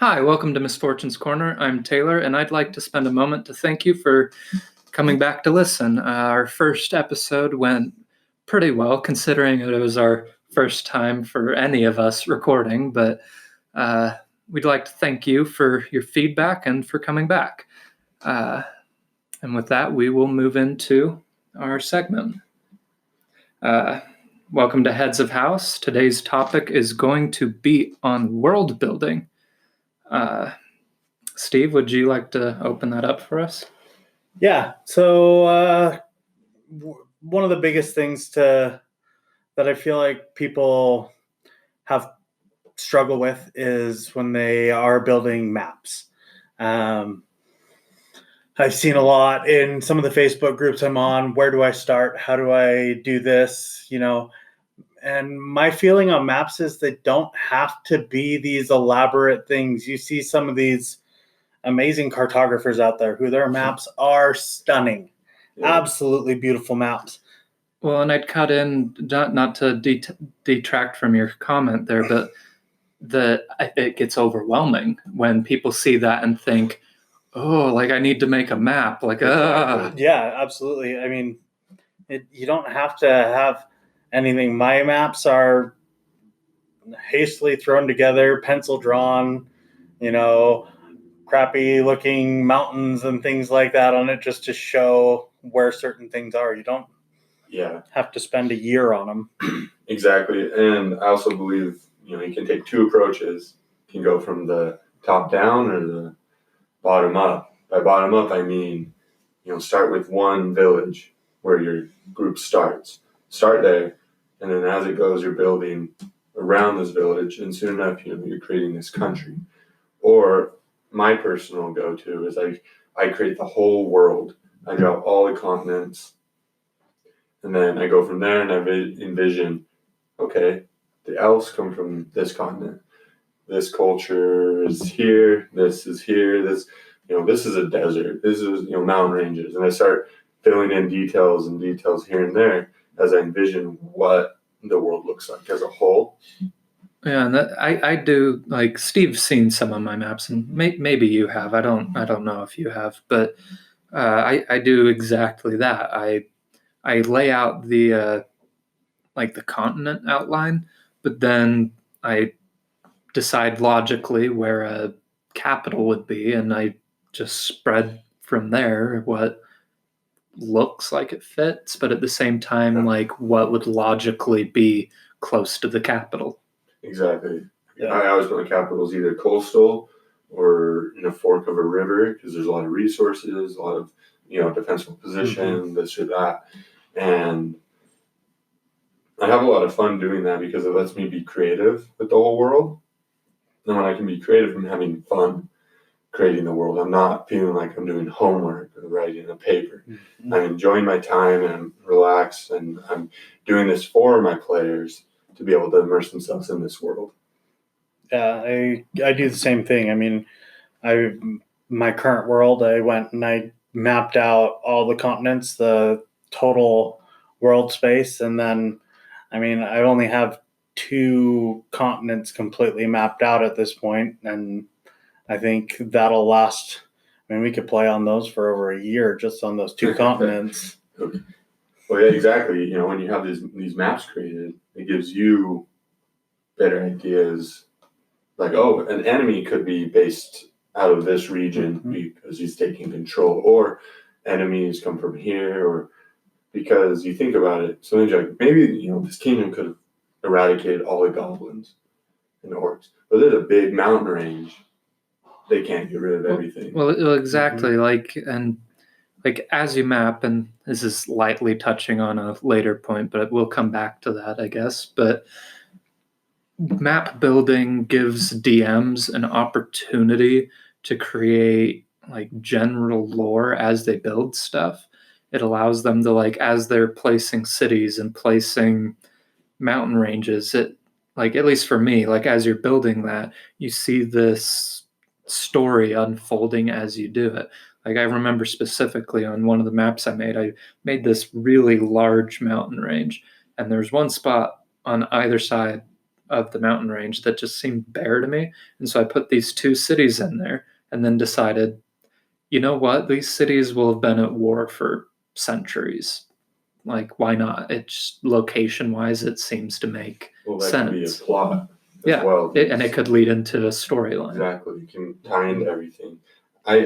Hi, welcome to Misfortune's Corner. I'm Taylor, and I'd like to spend a moment to thank you for coming back to listen. Our first episode went pretty well, considering it was our first time for any of us recording, but we'd like to thank you for your feedback and for coming back. And with that, we will move into our segment. Welcome to Heads of House. Today's topic is going to be on world building. Steve, would you like to open that up for us? Yeah. So one of the biggest things that I feel like people have struggled with is when they are building maps. I've seen a lot in some of the Facebook groups I'm on. Where do I start? How do I do this? And my feeling on maps is they don't have to be these elaborate things. You see some of these amazing cartographers out there who their maps are stunning. Yeah. Absolutely beautiful maps. Well, and I'd cut in, not to detract from your comment there, but it gets overwhelming when people see that and think, oh, like I need to make a map. Like, Yeah, absolutely. I mean, you don't have to have anything. My maps are hastily thrown together, pencil drawn, crappy looking mountains and things like that on it just to show where certain things are. You don't have to spend a year on them. Exactly. And I also believe, you can take two approaches. You can go from the top down or the bottom up. By bottom up, I mean, start with one village where your group starts. Start there. And then as it goes, you're building around this village. And soon enough, you're creating this country. Or my personal go-to is I create the whole world. I draw all the continents. And then I go from there and I envision, okay, the elves come from this continent. This culture is here. This is here. This is a desert. This is, mountain ranges. And I start filling in details here and there as I envision what the world looks like as a whole. Yeah, and I do, like, Steve's seen some of my maps, and maybe you have. I don't know if you have, but I do exactly that. I lay out the the continent outline, but then I decide logically where a capital would be, and I just spread from there what looks like it fits, but at the same time, like what would logically be close to the capital. Exactly. Yeah. I always put the capitals either coastal or in a fork of a river because there's a lot of resources, a lot of defensible position, this or that. And I have a lot of fun doing that because it lets me be creative with the whole world. And when I can be creative, I'm having fun creating the world. I'm not feeling like I'm doing homework or writing a paper. Mm-hmm. I'm enjoying my time and I'm relaxed and I'm doing this for my players to be able to immerse themselves in this world. Yeah, I do the same thing. I mean, my current world, I went and I mapped out all the continents, the total world space, and then, I mean, I only have 2 continents completely mapped out at this point, and I think that'll last. I mean, we could play on those for over a year just on those 2 continents. Okay. Well, yeah, exactly. When you have these maps created, it gives you better ideas. Like, oh, an enemy could be based out of this region because he's taking control, or enemies come from here, or because you think about it, so like maybe this kingdom could have eradicated all the goblins and orcs, but there's a big mountain range. They can't get rid of everything. Well, exactly. Like as you map, and this is lightly touching on a later point, but we'll come back to that, I guess. But map building gives DMs an opportunity to create like general lore as they build stuff. It allows them to, like, as they're placing cities and placing mountain ranges, it, like, at least for me, like as you're building that, you see this story unfolding as you do it. Like, I remember specifically on one of the maps I made this really large mountain range, and there's one spot on either side of the mountain range that just seemed bare to me. And so I put these 2 cities in there and then decided, you know what? These cities will have been at war for centuries. Like, why not? It's location-wise, it seems to make Well, that sense. could be a plot as Yeah, well. and it could lead into a storyline. Exactly. You can tie into everything. I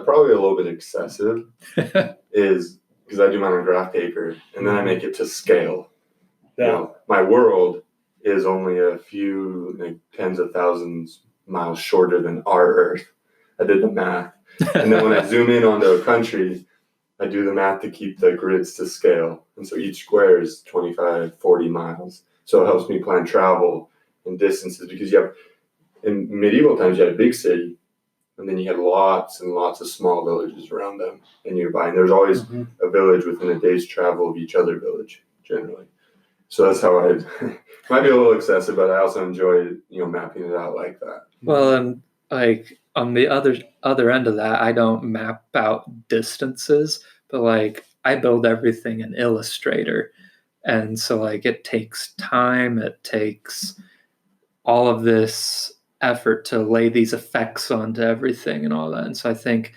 probably a little bit excessive is because I do mine on graph paper and then I make it to scale. Yeah. You know, my world is only a few like, tens of thousands miles shorter than our Earth. I did the math. And then when I zoom in onto a country, I do the math to keep the grids to scale. And so each square is 25, 40 miles. So it helps me plan travel and distances because you have, in medieval times, you had a big city and then you had lots and lots of small villages around them and nearby. And there's always a village within a day's travel of each other village, generally. So that's how I might be a little excessive, but I also enjoy, mapping it out like that. Well, and like on the other end of that, I don't map out distances, but like I build everything in Illustrator. And so like it takes time, it takes all of this effort to lay these effects onto everything and all that. And so I think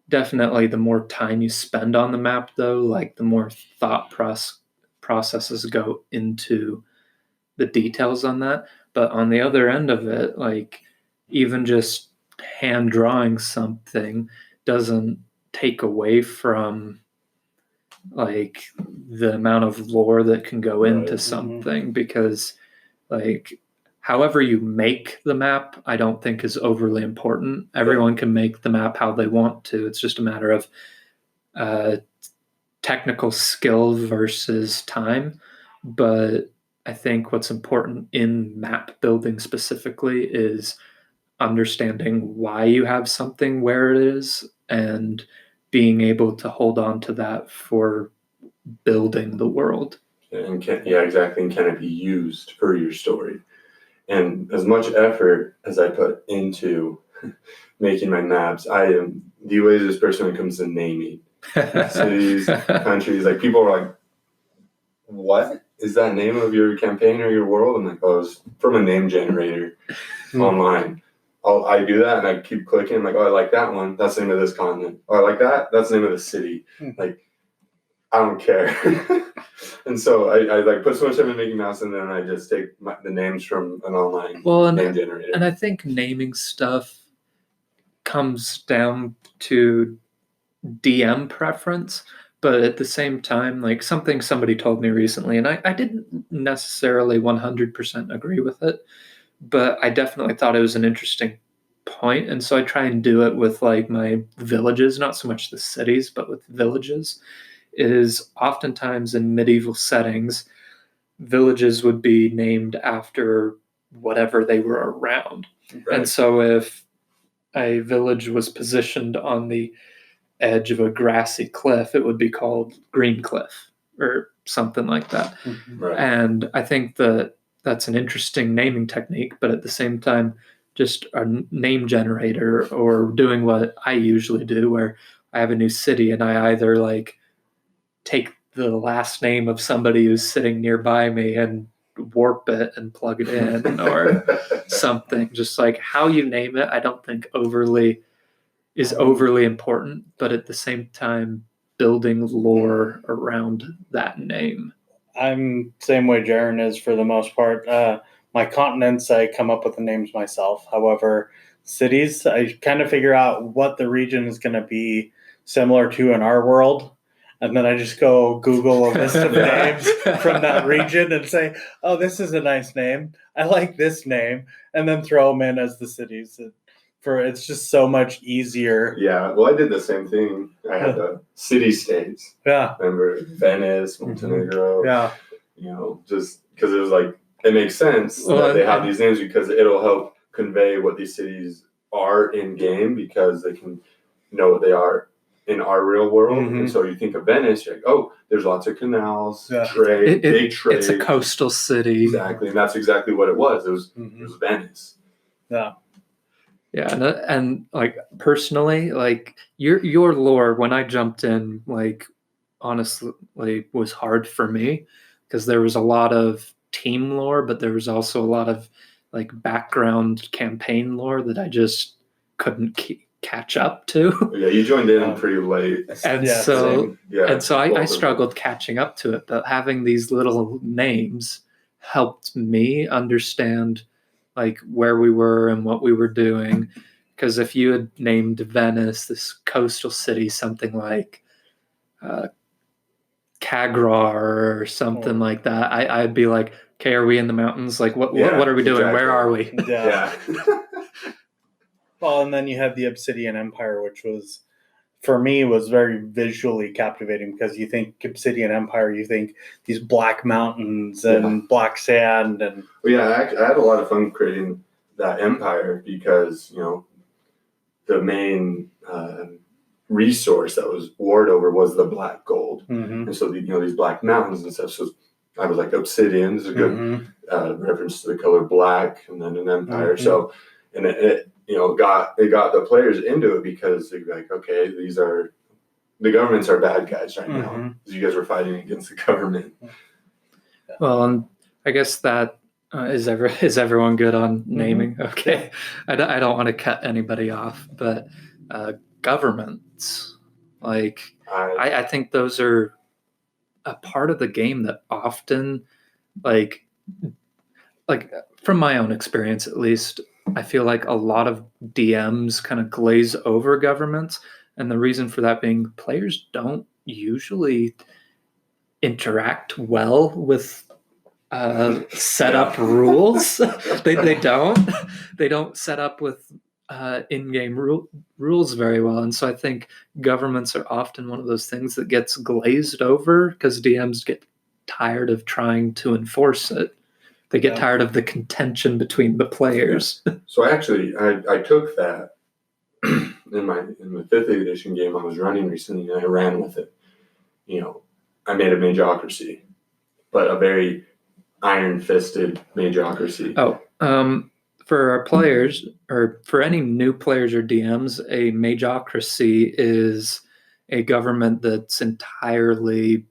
definitely the more time you spend on the map though, like the more thought processes go into the details on that. But on the other end of it, like even just hand drawing something doesn't take away from like the amount of lore that can go into something because like however you make the map I don't think is overly important. Everyone can make the map how they want to. It's just a matter of technical skill versus time. But I think what's important in map building specifically is understanding why you have something where it is and being able to hold on to that for building the world. And exactly. And can it be used for your story? And as much effort as I put into making my maps, I am the laziest person when it comes to naming cities, countries. Like people are like, what is that name of your campaign or your world? I'm like, oh, it's from a name generator online. I do that and I keep clicking. I'm like, oh, I like that one. That's the name of this continent. Oh, I like that. That's the name of the city. Like, I don't care. And so I like put so much time in making maps and then I just take the names from an online name generator. And I think naming stuff comes down to DM preference. But at the same time, like something somebody told me recently, and I didn't necessarily 100% agree with it, but I definitely thought it was an interesting point. And so I try and do it with like my villages, not so much the cities, but with villages, is oftentimes in medieval settings, villages would be named after whatever they were around. Right. And so if a village was positioned on the edge of a grassy cliff, it would be called Green Cliff or something like that. Right. And I think that's an interesting naming technique, but at the same time, just a name generator or doing what I usually do where I have a new city and I either like take the last name of somebody who's sitting nearby me and warp it and plug it in or something. Just like how you name it, I don't think is overly important, but at the same time, building lore around that name. I'm same way Jaren is for the most part. My continents, I come up with the names myself. However, cities, I kind of figure out what the region is going to be similar to in our world. And then I just go Google a list of names from that region and say, oh, this is a nice name. I like this name. And then throw them in as the cities. It's just so much easier. Yeah, well, I did the same thing. I had the city-states. Yeah. Remember Venice, Montenegro. Yeah. Just because it was like, it makes sense that they have these names because it'll help convey what these cities are in game because they can know what they are in our real world. And so you think of Venice, you're like, oh, there's lots of canals, trade, big trade. It's a coastal city. Exactly, and that's exactly what it was. It was Venice. Yeah. Yeah, and like personally, like your lore when I jumped in, like honestly, was hard for me because there was a lot of team lore, but there was also a lot of like background campaign lore that I just couldn't catch up to. Yeah, you joined in pretty late. And Yeah, so I both of struggled catching up to it, but having these little names helped me understand like where we were and what we were doing. Because if you had named Venice, this coastal city, something like Kagrar or something like that, I'd be like, okay, are we in the mountains? Like, what are we doing? exactly. Where are we? Yeah. Yeah. Well, and then you had the Obsidian Empire, which was, for me, was very visually captivating because you think Obsidian Empire, you think these black mountains and black sand, and Well, yeah, I had a lot of fun creating that empire because the main resource that was warred over was the black gold, and so these black mountains and stuff. So I was like, obsidian is a good reference to the color black, and then an empire. So, and it got the players into it because they'd be like, okay, the governments are bad guys right now because you guys were fighting against the government. Well, and I guess that is everyone good on naming? Okay, I don't want to cut anybody off, but governments, like I think those are a part of the game that often, like from my own experience at least, I feel like a lot of DMs kind of glaze over governments, and the reason for that being players don't usually interact well with set up rules. they don't set up with in-game rules very well, and so I think governments are often one of those things that gets glazed over because DMs get tired of trying to enforce it. They get tired of the contention between the players. So actually, I took that in the 5th edition game I was running recently, and I ran with it. I made a Mageocracy, but a very iron-fisted Mageocracy. For our players, or for any new players or DMs, a Mageocracy is a government that's entirely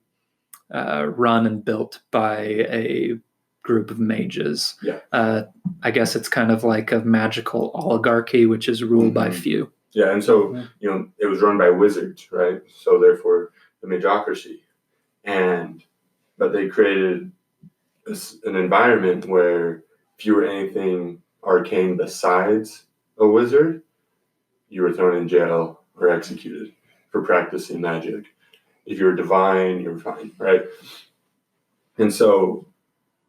run and built by a group of mages. Yeah. I guess it's kind of like a magical oligarchy, which is ruled by few. Yeah, and so it was run by wizards, right? So therefore, the Mageocracy, but they created an environment where if you were anything arcane besides a wizard, you were thrown in jail or executed for practicing magic. If you were divine, you were fine, right? And so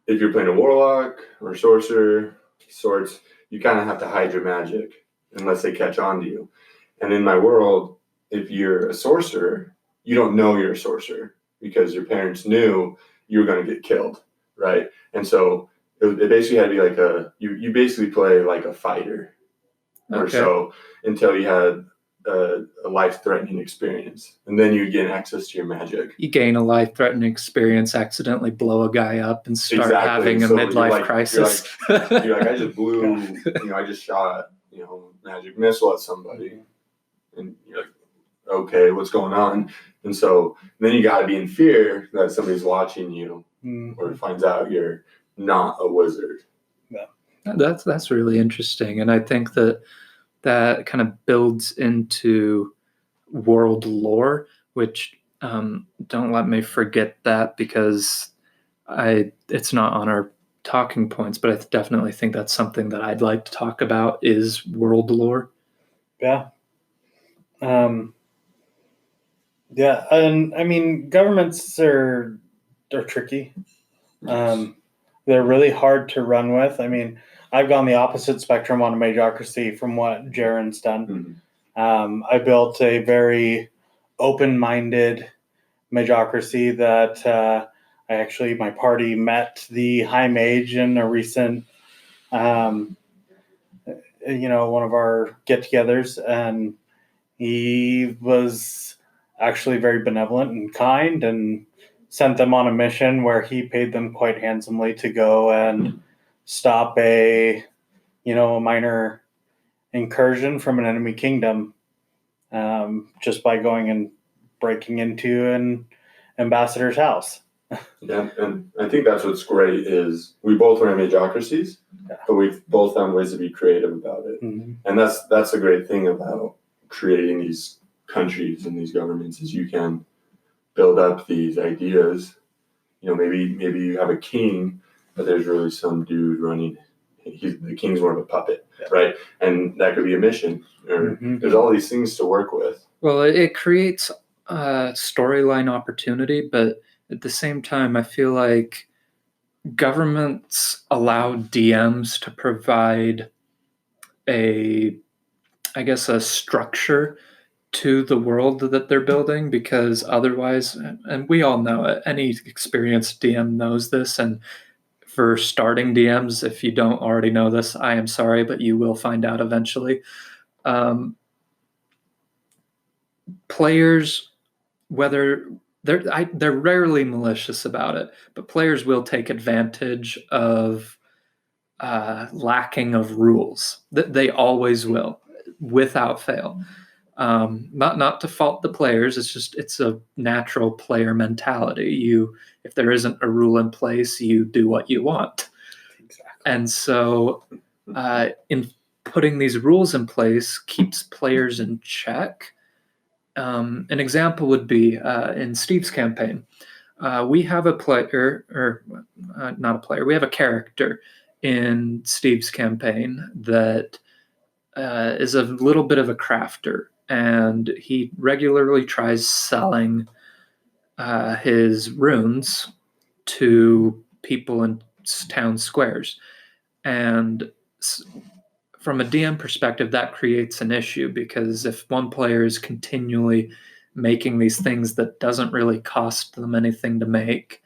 if you're playing a warlock or sorcerer, sorts, you kind of have to hide your magic unless they catch on to you. And in my world, if you're a sorcerer, you don't know you're a sorcerer because your parents knew you were going to get killed, right? And so it basically had to be like you basically play like a fighter or so until you had a life-threatening experience, and then you gain access to your magic. You gain a life-threatening experience, accidentally blow a guy up, and start having a midlife crisis. You're like, I just blew, I just shot, magic missile at somebody, and you're like, okay, what's going on? And so then you got to be in fear that somebody's watching you or finds out you're not a wizard. Yeah, that's really interesting, and I think that kind of builds into world lore, which don't let me forget that because it's not on our talking points, but I definitely think that's something that I'd like to talk about is world lore. Yeah. Yeah, and I mean, governments are tricky. They're really hard to run with. I mean, I've gone the opposite spectrum on a Mageocracy from what Jaren's done. I built a very open-minded Mageocracy that my party met the High Mage in a recent, one of our get-togethers, and he was actually very benevolent and kind and sent them on a mission where he paid them quite handsomely to go and stop a minor incursion from an enemy kingdom, just by going and breaking into an ambassador's house. Yeah, and I think that's what's great is we both run imageocracies, but we've both found ways to be creative about it. Mm-hmm. And that's the great thing about creating these countries and these governments is you can build up these ideas. Maybe you have a king, but there's really some dude running. The king's more of a puppet, right? And that could be a mission. Or there's all these things to work with. Well, it creates storyline opportunity, but at the same time, I feel like governments allow DMs to provide a structure to the world that they're building, because otherwise, and we all know it, any experienced DM knows this, and for starting DMs, if you don't already know this, I am sorry, but you will find out eventually. Players, whether they're rarely malicious about it, but players will take advantage of lacking of rules. They always will, without fail. Not to fault the players. It's a natural player mentality. If there isn't a rule in place, you do what you want. Exactly. And so, in putting these rules in place keeps players in check. An example would be in Steve's campaign. We have a player, or not a player. We have a character in Steve's campaign that is a little bit of a crafter, and he regularly tries selling his runes to people in town squares. And from a DM perspective, that creates an issue, because if one player is continually making these things that doesn't really cost them anything to make,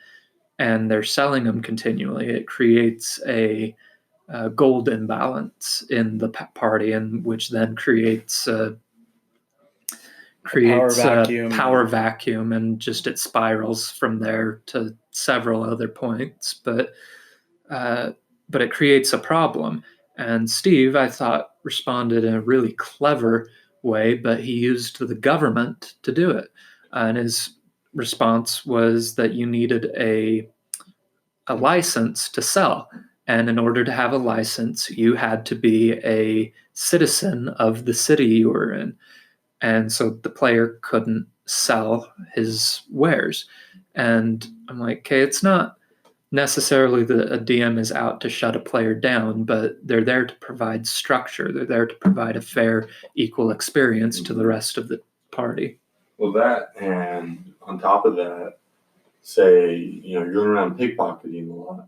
and they're selling them continually, it creates a gold imbalance in the party, and which then creates a power vacuum, and just it spirals from there to several other points. But it creates a problem. And Steve, I thought, responded in a really clever way, but he used the government to do it. And his response was that you needed a license to sell. And in order to have a license, you had to be a citizen of the city you were in. And so the player couldn't sell his wares. And I'm like, okay, it's not necessarily that a DM is out to shut a player down, but they're there to provide structure. They're there to provide a fair, equal experience to the rest of the party. Well, that, and on top of that, say, you're going around pickpocketing a lot.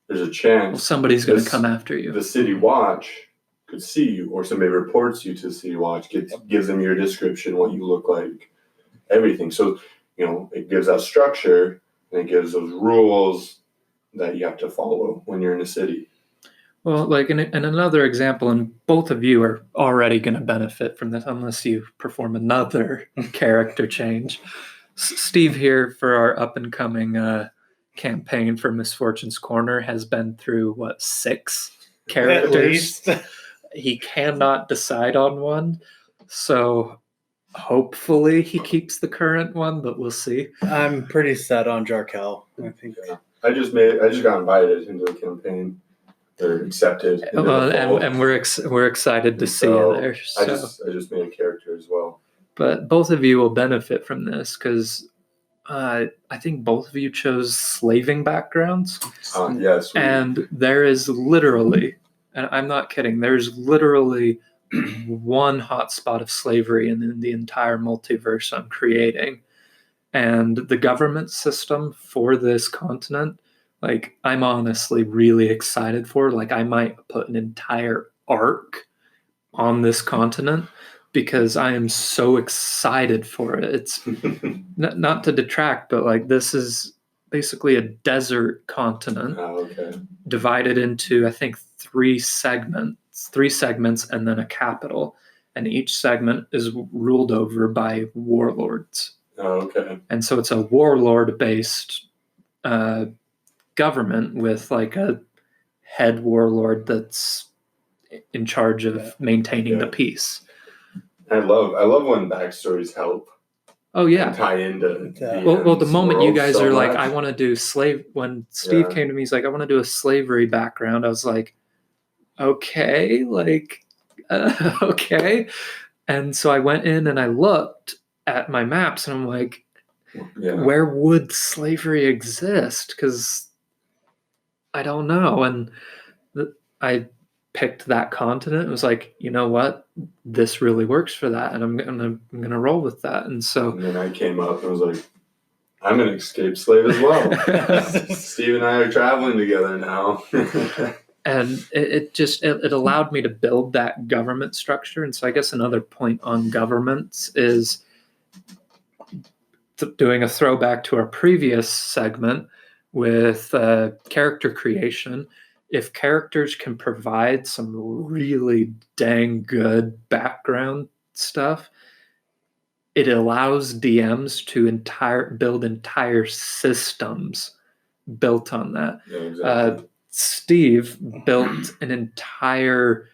There's a chance somebody's going to come after you. The City Watch could see you, or somebody reports you to the City Watch, gives them your description, what you look like, everything. So, it gives that structure, and it gives those rules that you have to follow when you're in a city. Well, like in another example, and both of you are already going to benefit from this unless you perform another character change. Steve here, for our up-and-coming campaign for Misfortune's Corner, has been through, 6 characters? He cannot decide on one, so hopefully he keeps the current one, but we'll see. I'm pretty set on Jarkel, I think. Yeah. I just got invited into the campaign. They're accepted. And we're excited to see you there. So. I just made a character as well. But both of you will benefit from this, because I think both of you chose slaving backgrounds. Yes. And there is literally, and I'm not kidding, there's literally one hotspot of slavery in the entire multiverse I'm creating. And the government system for this continent, I'm honestly really excited for. I might put an entire arc on this continent, because I am so excited for it. It's not to detract, but this is basically a desert continent divided into, I think, 3 segments, and then a capital. And each segment is ruled over by warlords. And so it's a warlord-based government with a head warlord that's in charge of maintaining the peace. I love when backstories help. Oh can yeah. tie into Well, the DM's moment you world guys so are like, much. I want to do slave. When Steve came to me, he's like, I want to do a slavery background. I was like, okay, like, okay. And so I went in and I looked at my maps, and I'm like, where would slavery exist? Because I don't know. And I picked that continent and was like, you know what, this really works for that, and I'm gonna roll with that. And so And then I came up and was like, I'm an escaped slave as well. Steve and I are traveling together now. and it allowed me to build that government structure. And so I guess another point on governments is doing a throwback to our previous segment with character creation. If characters can provide some really dang good background stuff, it allows DMs to build entire systems built on that. Yeah, exactly. Steve built an entire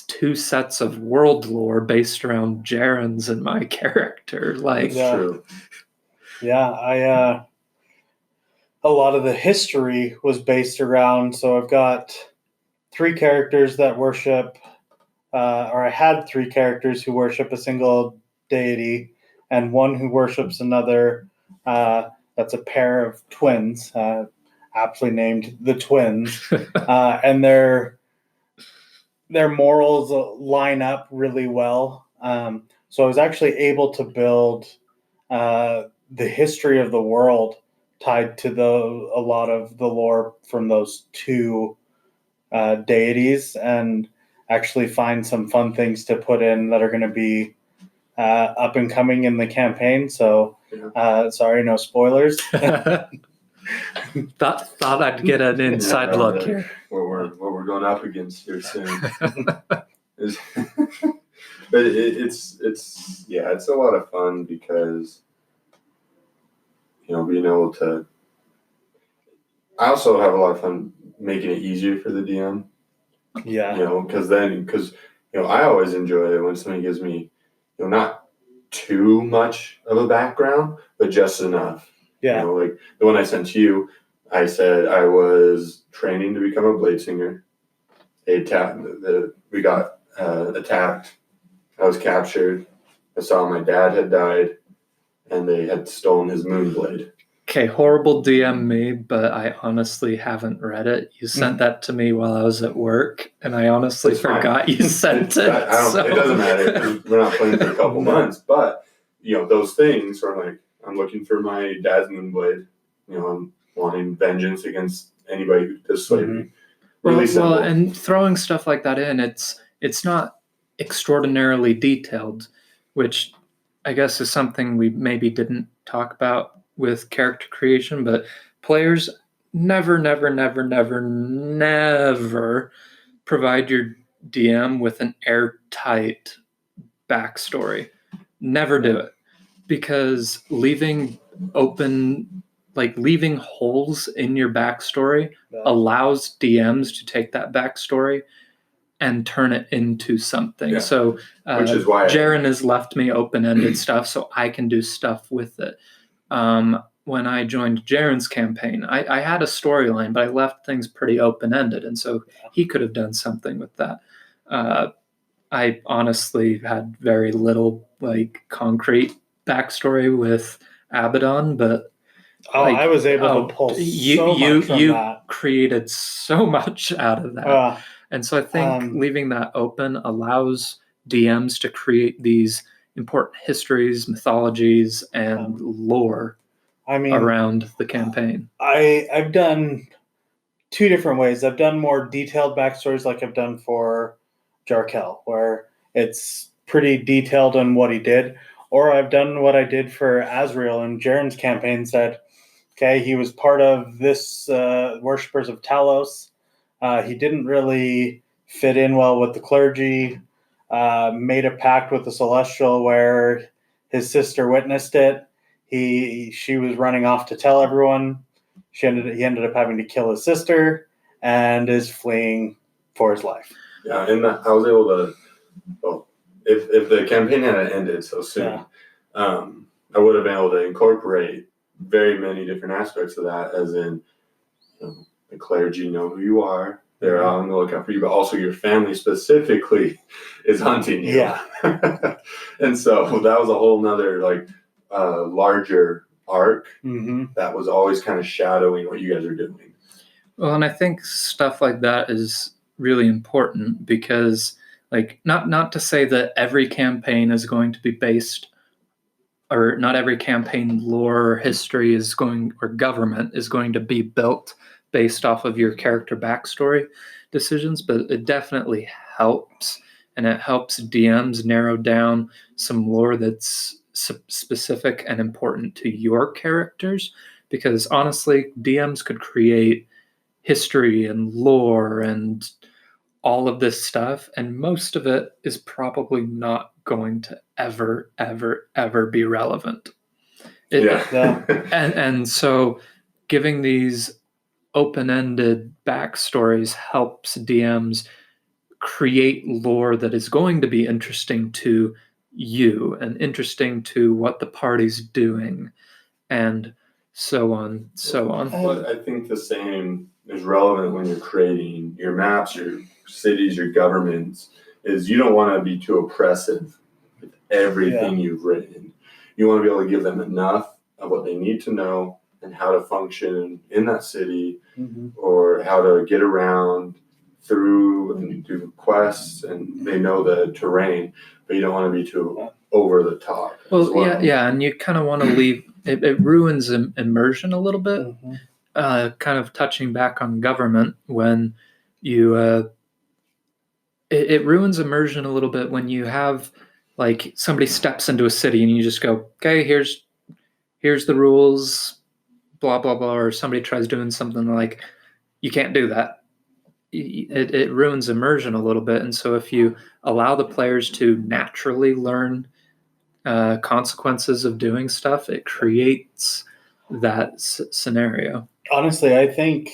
2 sets of world lore based around Jaren's and my character. Like, That's true. Yeah, a lot of the history was based around. So I've got 3 characters that worship, or I had 3 characters who worship a single deity, and one who worships another. That's a pair of twins, aptly named the Twins, and their morals line up really well. So I was actually able to build the history of the world tied to a lot of the lore from those 2 deities, and actually find some fun things to put in that are going to be up and coming in the campaign. So sorry, no spoilers. thought I'd get an inside look here. What we're going up against here soon. But it's a lot of fun because being able to. I also have a lot of fun making it easier for the DM. Yeah. Because I always enjoy it when somebody gives me, not too much of a background, but just enough. Yeah. Like the one I sent to you, I said I was training to become a blade singer. We got attacked. I was captured. I saw my dad had died, and they had stolen his moon blade. Okay, horrible DM me, but I honestly haven't read it. You sent that to me while I was at work, and I honestly forgot you sent it. It doesn't matter. We're not playing for a couple months, but those things are like, I'm looking for my dad's moon blade. I'm wanting vengeance against anybody who does slavery. Really simple. Well, and throwing stuff like that in, it's not extraordinarily detailed, which I guess is something we maybe didn't talk about with character creation, but players never provide your DM with an airtight backstory. Never do it, because leaving holes in your backstory allows DMs to take that backstory and turn it into something. Yeah. So which is why Jaren has left me open-ended stuff so I can do stuff with it. When I joined Jaren's campaign, I had a storyline, but I left things pretty open-ended, and so he could have done something with that. I honestly had very little concrete backstory with Abaddon, but I was able to pull so much from that. Created so much out of that. And so I think leaving that open allows DMs to create these important histories, mythologies, and lore around the campaign. I've done 2 different ways. I've done more detailed backstories like I've done for Jarkel, where it's pretty detailed on what he did. Or I've done what I did for Azrael in Jaren's campaign, said, okay, he was part of this Worshippers of Talos. He didn't really fit in well with the clergy, made a pact with the Celestial where his sister witnessed it. She was running off to tell everyone. He ended up having to kill his sister and is fleeing for his life. Yeah, and I was able to, if the campaign hadn't ended so soon, I would have been able to incorporate very many different aspects of that, as in, the clergy know who you are. They're on the lookout for you, but also your family specifically is hunting you. Yeah. And so that was a whole nother larger arc that was always kind of shadowing what you guys are doing. Well, and I think stuff like that is really important because, not to say that every campaign is going to be based, or not every campaign lore or history or government is going to be built based off of your character backstory decisions, but it definitely helps, and it helps DMs narrow down some lore that's specific and important to your characters, because honestly, DMs could create history and lore and all of this stuff, and most of it is probably not going to ever be relevant. And so giving these open-ended backstories helps DMs create lore that is going to be interesting to you and interesting to what the party's doing, and so on. But I think the same is relevant when you're creating your maps, your cities, your governments, is you don't want to be too oppressive with everything you've written. You want to be able to give them enough of what they need to know and how to function in that city, or how to get around through and do quests, and they know the terrain, but you don't want to be too over the top. Well, and you kind of want to leave it ruins immersion a little bit. Kind of touching back on government, when you it ruins immersion a little bit when you have somebody steps into a city and you just go, okay, here's the rules, blah blah blah, or somebody tries doing something like, you can't do that. It ruins immersion a little bit. And so if you allow the players to naturally learn consequences of doing stuff, it creates that scenario. Honestly, I think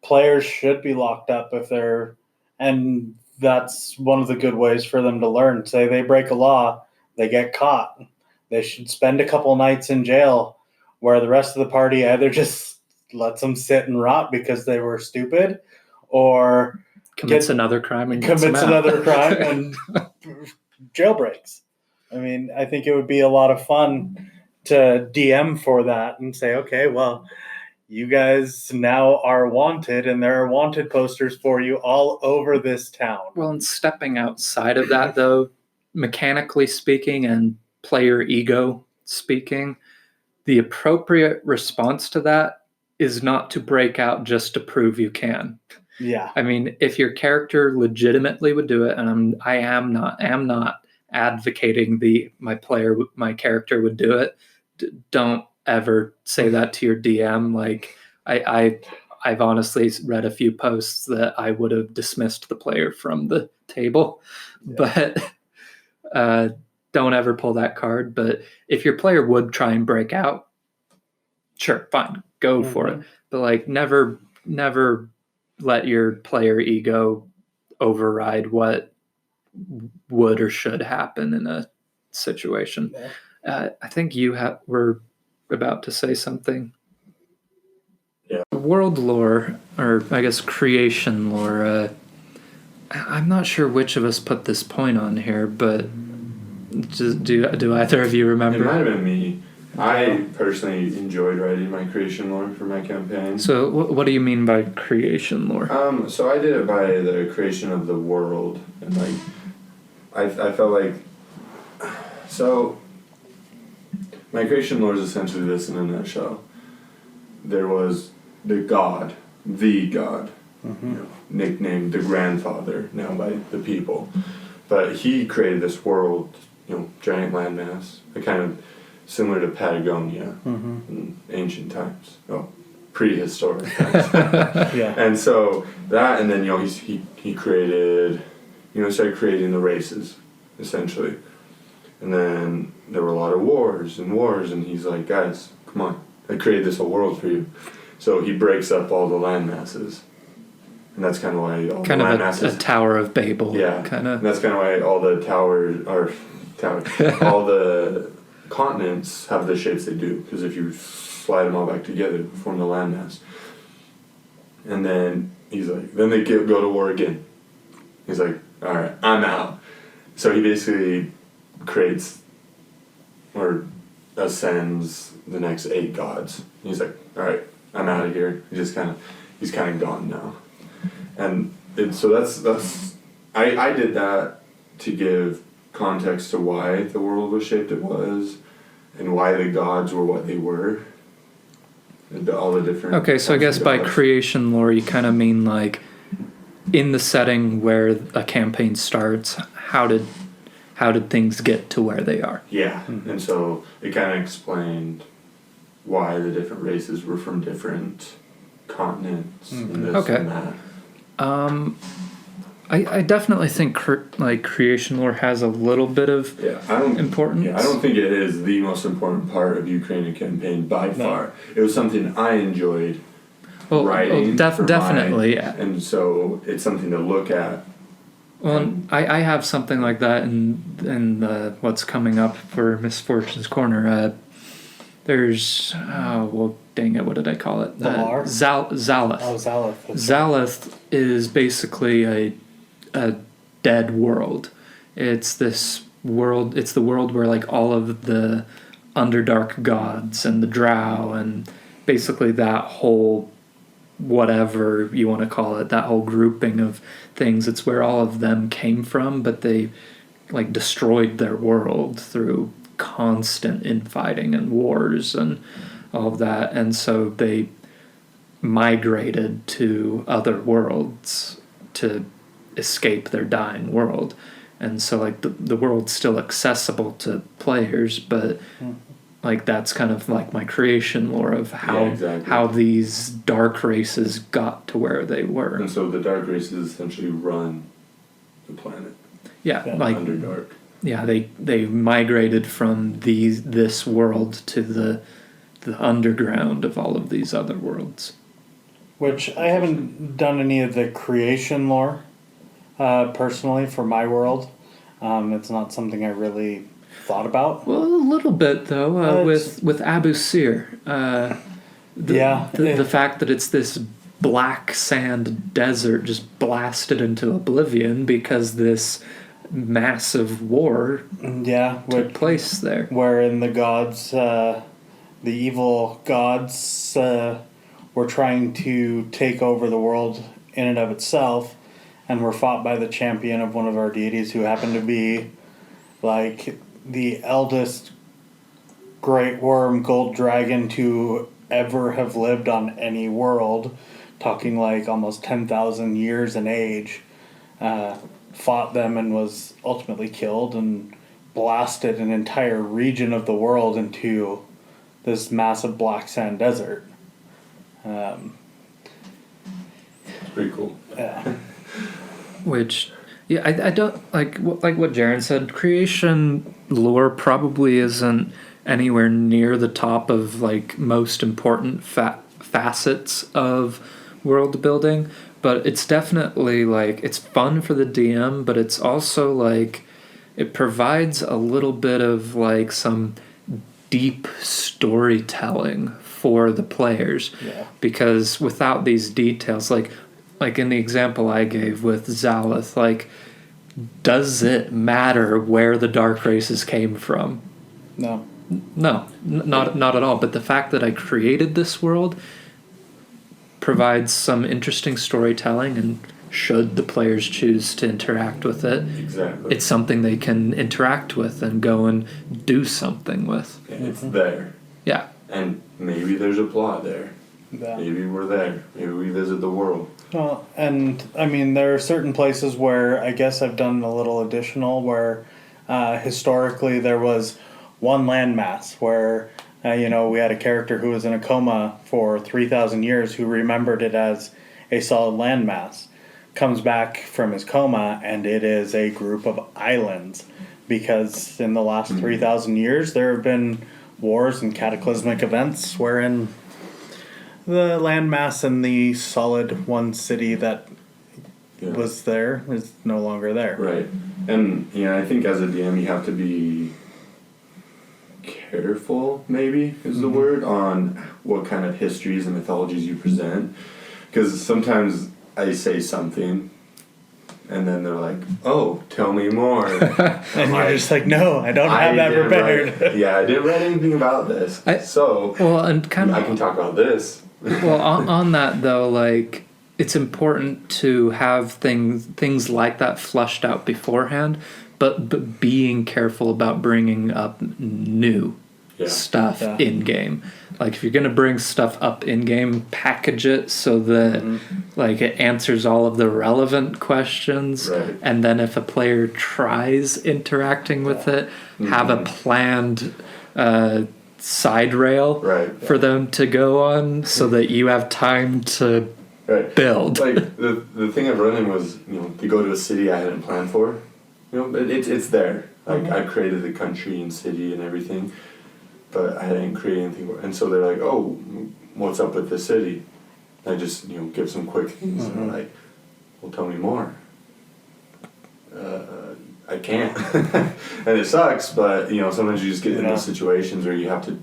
players should be locked up and that's one of the good ways for them to learn. Say they break a law, they get caught. They should spend a couple nights in jail, where the rest of the party either just lets them sit and rot because they were stupid, or commits another crime and jailbreaks. I mean, I think it would be a lot of fun to DM for that and say, okay, well, you guys now are wanted, and there are wanted posters for you all over this town. Well, and stepping outside of that, though, mechanically speaking and player ego speaking, the appropriate response to that is not to break out just to prove you can. Yeah. I mean, if your character legitimately would do it, and I am not advocating my character would do it, don't ever say that to your DM. I've honestly read a few posts that I would have dismissed the player from the table, but don't ever pull that card. But if your player would try and break out, sure, fine, go for it. But never let your player ego override what would or should happen in a situation. I think you were about to say something. Yeah. World lore, or I guess creation lore. I'm not sure which of us put this point on here, but do either of you remember? It might have been me. I personally enjoyed writing my creation lore for my campaign. So what do you mean by creation lore? So I did it by the creation of the world, and I felt like, so my creation lore is essentially this in a nutshell. There was the god, nicknamed the grandfather now by the people, but he created this world, giant landmass, a kind of similar to Patagonia in ancient times, prehistoric times. And so that, and then he created, started creating the races, essentially. And then there were a lot of wars, and he's like, guys, come on, I created this whole world for you. So he breaks up all the land masses. And that's kind of why all the land masses... a Tower of Babel. Yeah, kind of. And that's kind of why all the all the continents have the shapes they do, because if you slide them all back together, they form the landmass. And then he's like, then they go to war again. He's like, all right, I'm out. So he basically creates or ascends the next 8 gods. He's like, all right, I'm out of here. He's kind of gone now. And so that's I did that to give context to why the world was shaped it was, and why the gods were what they were. And all the different. Okay, so I guess by creation lore, you kind of mean like in the setting where a campaign starts, how did things get to where they are? Yeah, and so it kind of explained why the different races were from different continents and this and that. I definitely think creation lore has a little bit of importance. Yeah, I don't think it is the most important part of you creating a campaign by far. It was something I enjoyed writing. Definitely. And so it's something to look at. Well, I have something like that in what's coming up for Misfortune's Corner. There's dang it, what did I call it? Zalith. Oh, Zalith. Okay. Zalith is basically a dead world. It's this world. It's the world where like all of the Underdark gods and the Drow and basically that whole whatever you want to call it, that whole grouping of things. It's where all of them came from, but they like destroyed their world through constant infighting and wars and all of that, and so they migrated to other worlds to escape their dying world. And so like the world's still accessible to players, but like that's kind of like my creation lore of how these dark races got to where they were. And so the dark races essentially run the planet. Yeah, like Underdark. Yeah, they migrated from this world to the underground of all of these other worlds. Which I haven't done any of the creation lore personally for my world. It's not something I really thought about. Well, a little bit though, with Abu Sir. The fact that it's this black sand desert just blasted into oblivion because this massive war took place there. Wherein the gods, the evil gods, were trying to take over the world in and of itself, and were fought by the champion of one of our deities, who happened to be like the eldest great worm gold dragon to ever have lived on any world, talking like almost 10,000 years in age. Fought them and was ultimately killed and blasted an entire region of the world into this massive black sand desert. It's pretty cool. Yeah. Which, I don't like what Jaren said. Creation lore probably isn't anywhere near the top of like most important facets of world building. But it's definitely, like, it's fun for the DM, but it's also, like, it provides a little bit of, like, some deep storytelling for the players. Yeah. Because without these details, like in the example I gave with Zalith, like, does it matter where the dark races came from? No. No, not at all. But the fact that I created this world provides some interesting storytelling, and should the players choose to interact with it, it's something they can interact with and go and do something with. And it's there. Yeah. And maybe there's a plot there. Yeah. Maybe we're there. Maybe we visit the world. Well, and I mean, there are certain places where I guess I've done a little additional where historically there was one landmass where we had a character who was in a coma for 3,000 years who remembered it as a solid landmass, comes back from his coma, and it is a group of islands, because in the last 3,000 years there have been wars and cataclysmic events wherein the landmass and the solid one city that was there is no longer there. Right. And I think as a DM you have to be careful, maybe is the word, on what kind of histories and mythologies you present. Because sometimes I say something, and then they're like, "Oh, tell me more." And you're just like, "No, I don't have that prepared." I didn't write anything about this. I can talk about this. Well, on that though, like, it's important to have things like that flushed out beforehand, but being careful about bringing up new stuff in game. Like, if you're gonna bring stuff up in game, package it so that like it answers all of the relevant questions, and then if a player tries interacting with it, have a planned side rail for them to go on, so that you have time to build. Like the thing I've run in was, to go to a city I hadn't planned for. It's there. Like, I created the country and city and everything, but I didn't create anything. And so they're like, "Oh, what's up with the city?" I just give some quick things, and they're like, "Well, tell me more." I can't, and it sucks. But sometimes you just get in those situations where you have to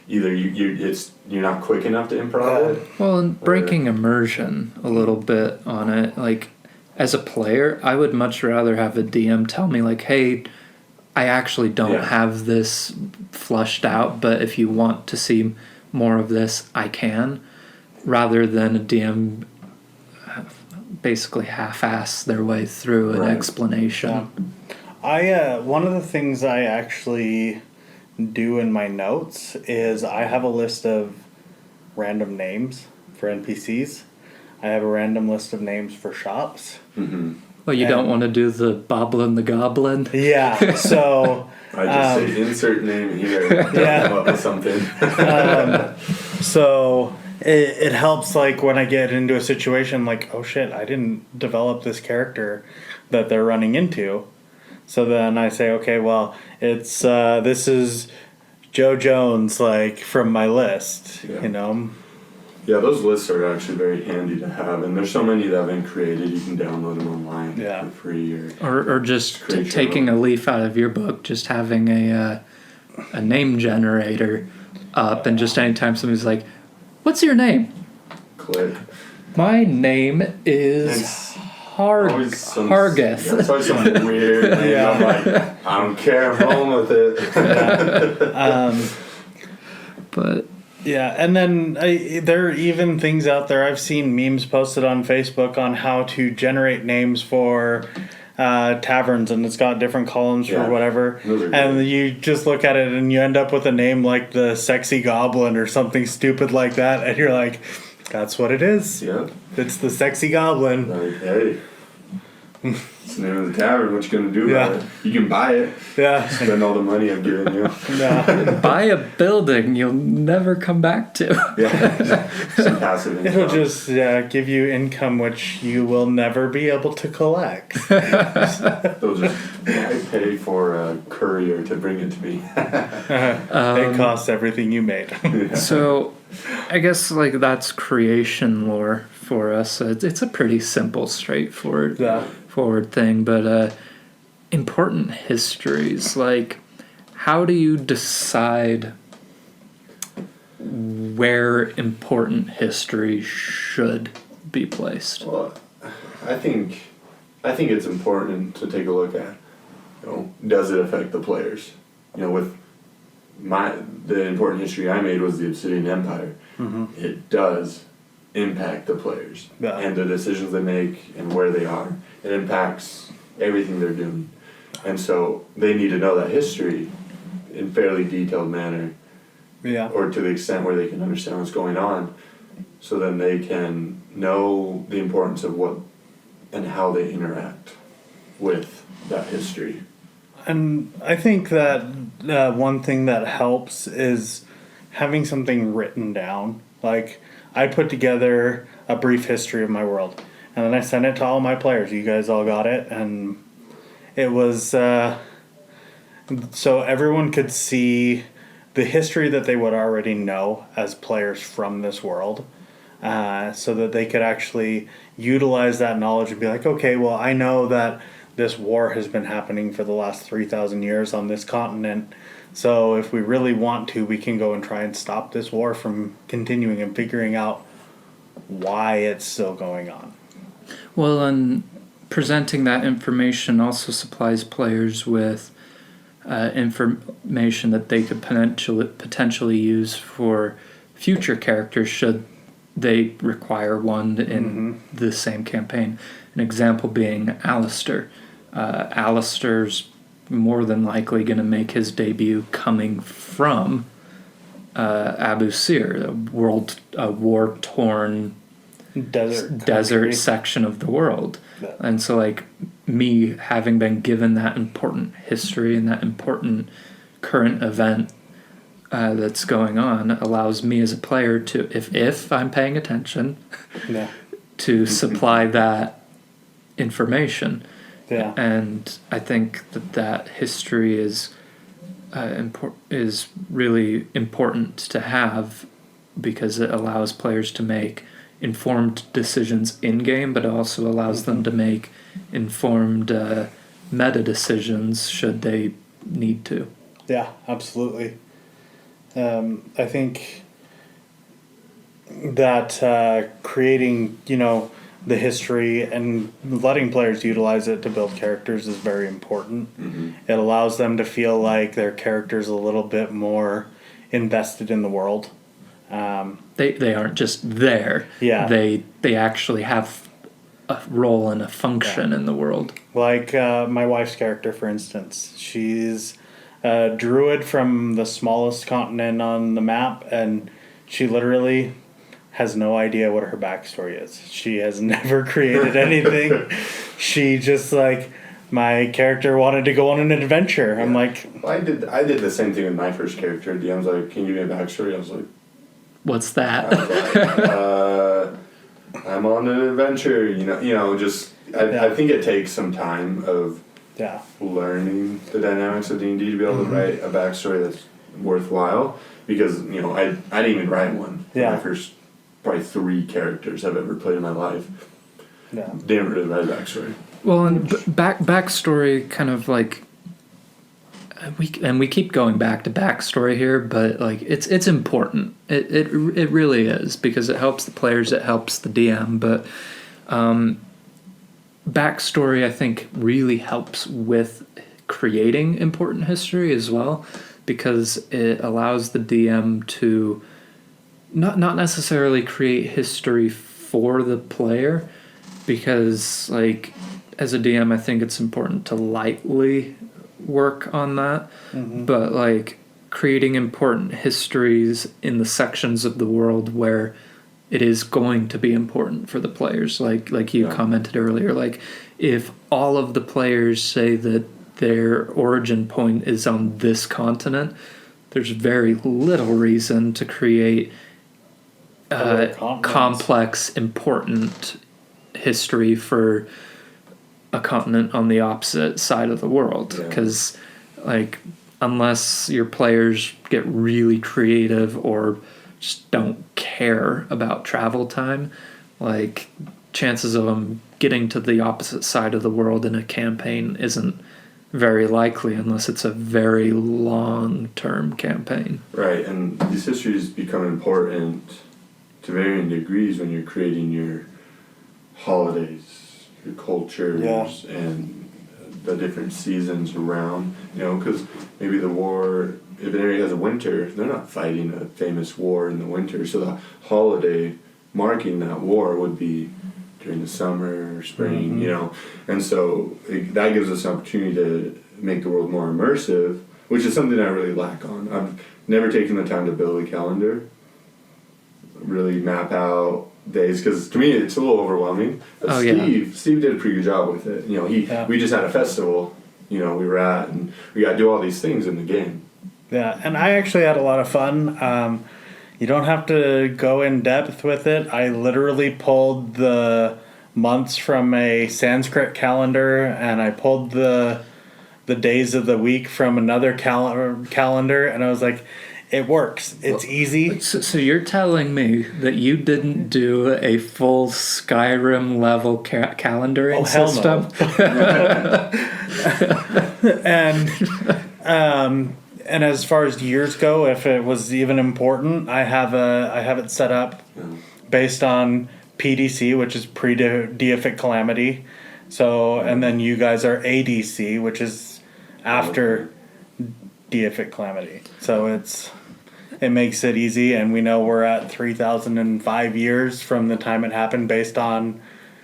either you're not quick enough to improv it. Well, and breaking immersion a little bit on it, like, as a player, I would much rather have a DM tell me, like, "Hey, I actually don't have this flushed out, but if you want to see more of this, I can," rather than a DM basically half-ass their way through an explanation. One of the things I actually do in my notes is I have a list of random names for NPCs. I have a random list of names for shops. Well, you don't want to do the Boblin the Goblin? Yeah, so... I just say insert name here. Come up with something. So it helps, like, when I get into a situation like, oh shit, I didn't develop this character that they're running into. So then I say, okay, well, it's this is Joe Jones, like, from my list, Yeah, those lists are actually very handy to have, and there's so many that have been created. You can download them online for free, or just taking a leaf out of your book, just having a name generator up, and just anytime somebody's like, "What's your name?" Click. My name is Hargeth. Yeah, it's always something weird. I'm like, I don't care. I'm rolling with it. But. Yeah, and then there are even things out there. I've seen memes posted on Facebook on how to generate names for taverns, and it's got different columns for whatever. And you just look at it, and you end up with a name like the Sexy Goblin or something stupid like that, and you're like, that's what it is. Yeah. It's the Sexy Goblin. Like, hey. It's the name of the tavern. What you gonna do about it? You can buy it. Yeah. Spend all the money I've given you. Buy a building you'll never come back to. Some passive income. It'll just give you income which you will never be able to collect. They'll just pay for a courier to bring it to me. It costs everything you made. So, I guess, like, that's creation lore for us. It's a pretty simple, straightforward thing, but important histories, like, how do you decide where important history should be placed? Well, I think it's important to take a look at, does it affect the players? With the important history I made was the Obsidian Empire. It does impact the players and the decisions they make and where they are. It impacts everything they're doing, and so they need to know that history in fairly detailed manner, or to the extent where they can understand what's going on, so then they can know the importance of what and how they interact with that history. And I think that one thing that helps is having something written down. Like, I put together a brief history of my world, and then I sent it to all my players. You guys all got it, and it was so everyone could see the history that they would already know as players from this world, so that they could actually utilize that knowledge and be like, okay, well, I know that this war has been happening for the last 3,000 years on this continent, So if we really want to, we can go and try and stop this war from continuing and figuring out why it's still going on. Well, and presenting that information also supplies players with information that they could potentially use for future characters should they require one in the same campaign. An example being Alistair. Alistair's more than likely going to make his debut coming from Abu Sir, a war-torn desert section of the world. Yeah. And so, like, me having been given that important history and that important current event that's going on allows me as a player to, if I'm paying attention, to supply that information. Yeah. And I think that history is really important to have because it allows players to make informed decisions in game, but it also allows them to make informed meta decisions should they need to. Yeah, absolutely. I think that creating, the history and letting players utilize it to build characters is very important. It allows them to feel like their character's a little bit more invested in the world. They aren't just there. Yeah. They actually have a role and a function in the world. Like my wife's character, for instance. She's a druid from the smallest continent on the map, and she literally has no idea what her backstory is. She has never created anything. She just, like, my character wanted to go on an adventure. Yeah. I'm like... Well, I did the same thing with my first character. DM's like, can you give me a backstory? I was like... What's that? I was like, I'm on an adventure, just... I think it takes some time of learning the dynamics of D&D to be able to write a backstory that's worthwhile. Because, I didn't even write one for my first... probably 3 characters I've ever played in my life. Yeah. Didn't really write a backstory. Well, and backstory kind of like we keep going back to backstory here, but like it's important. It really is because it helps the players, it helps the DM, but backstory I think really helps with creating important history as well because it allows the DM to not necessarily create history for the player because, like, as a DM, I think it's important to lightly work on that. But, like, creating important histories in the sections of the world where it is going to be important for the players. Like you commented earlier, like, if all of the players say that their origin point is on this continent, there's very little reason to create complex, important history for a continent on the opposite side of the world. Because, like, unless your players get really creative or just don't care about travel time, like, chances of them getting to the opposite side of the world in a campaign isn't very likely unless it's a very long-term campaign. Right, and these histories become important to varying degrees when you're creating your holidays, your cultures, and the different seasons around, because maybe the war, if an area has a winter, they're not fighting a famous war in the winter, so the holiday marking that war would be during the summer or spring, and so that gives us an opportunity to make the world more immersive, which is something I really lack on. I've never taken the time to build a calendar, really map out days, because to me it's a little overwhelming. But Steve did a pretty good job with it. We just had a festival, we were at, and we got to do all these things in the game. Yeah, and I actually had a lot of fun. You don't have to go in depth with it. I literally pulled the months from a Sanskrit calendar, and I pulled the days of the week from another calendar, and I was like, it works. It's easy. So you're telling me that you didn't do a full Skyrim level calendaring system? No. And as far as years go, if it was even important, I have it set up based on PDC, which is pre-deific calamity. So, and then you guys are ADC, which is after deific calamity. So it makes it easy, and we know we're at 3,005 years from the time it happened based on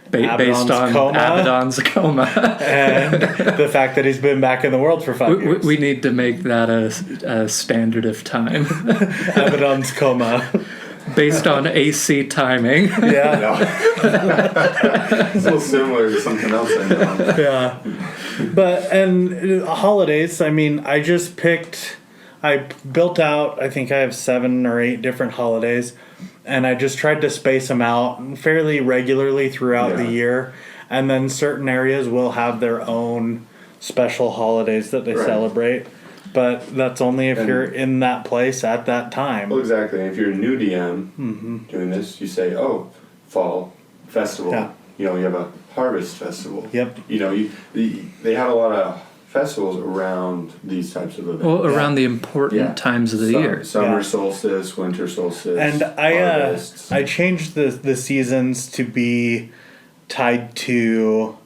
Abaddon's coma. And the fact that he's been back in the world for 5 years. We need to make that a standard of time. Abaddon's coma. Based on AC timing. Yeah. It's a little similar to something else I know. Yeah. But, and holidays, I mean, I built out, I think I have 7 or 8 different holidays, and I just tried to space them out fairly regularly throughout the year. And then certain areas will have their own special holidays that they celebrate. But that's only if you're in that place at that time. Well, exactly. If you're a new DM doing this, you say, "Oh, fall festival." Yeah. You know, you have a harvest festival. Yep. You know, they have a lot of festivals around these types of events. Well, around the important times of the year. Summer solstice, winter solstice, and I changed the seasons to be tied to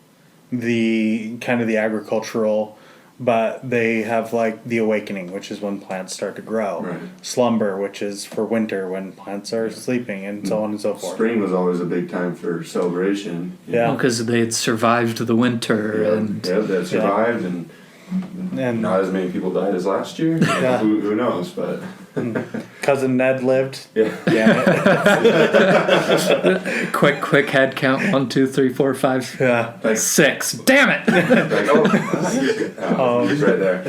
the kind of the agricultural. But they have like the awakening, which is when plants start to grow. Right. Slumber, which is for winter when plants are sleeping, and so on and so forth. Spring was always a big time for celebration. Yeah. Because they had survived the winter. They survived, and not as many people died as last year. Yeah. Who knows? But Cousin Ned lived. yeah. Damn it. Quick head count. 1, 2, 3, 4, 5, Yeah. 6. Damn it! He's right there.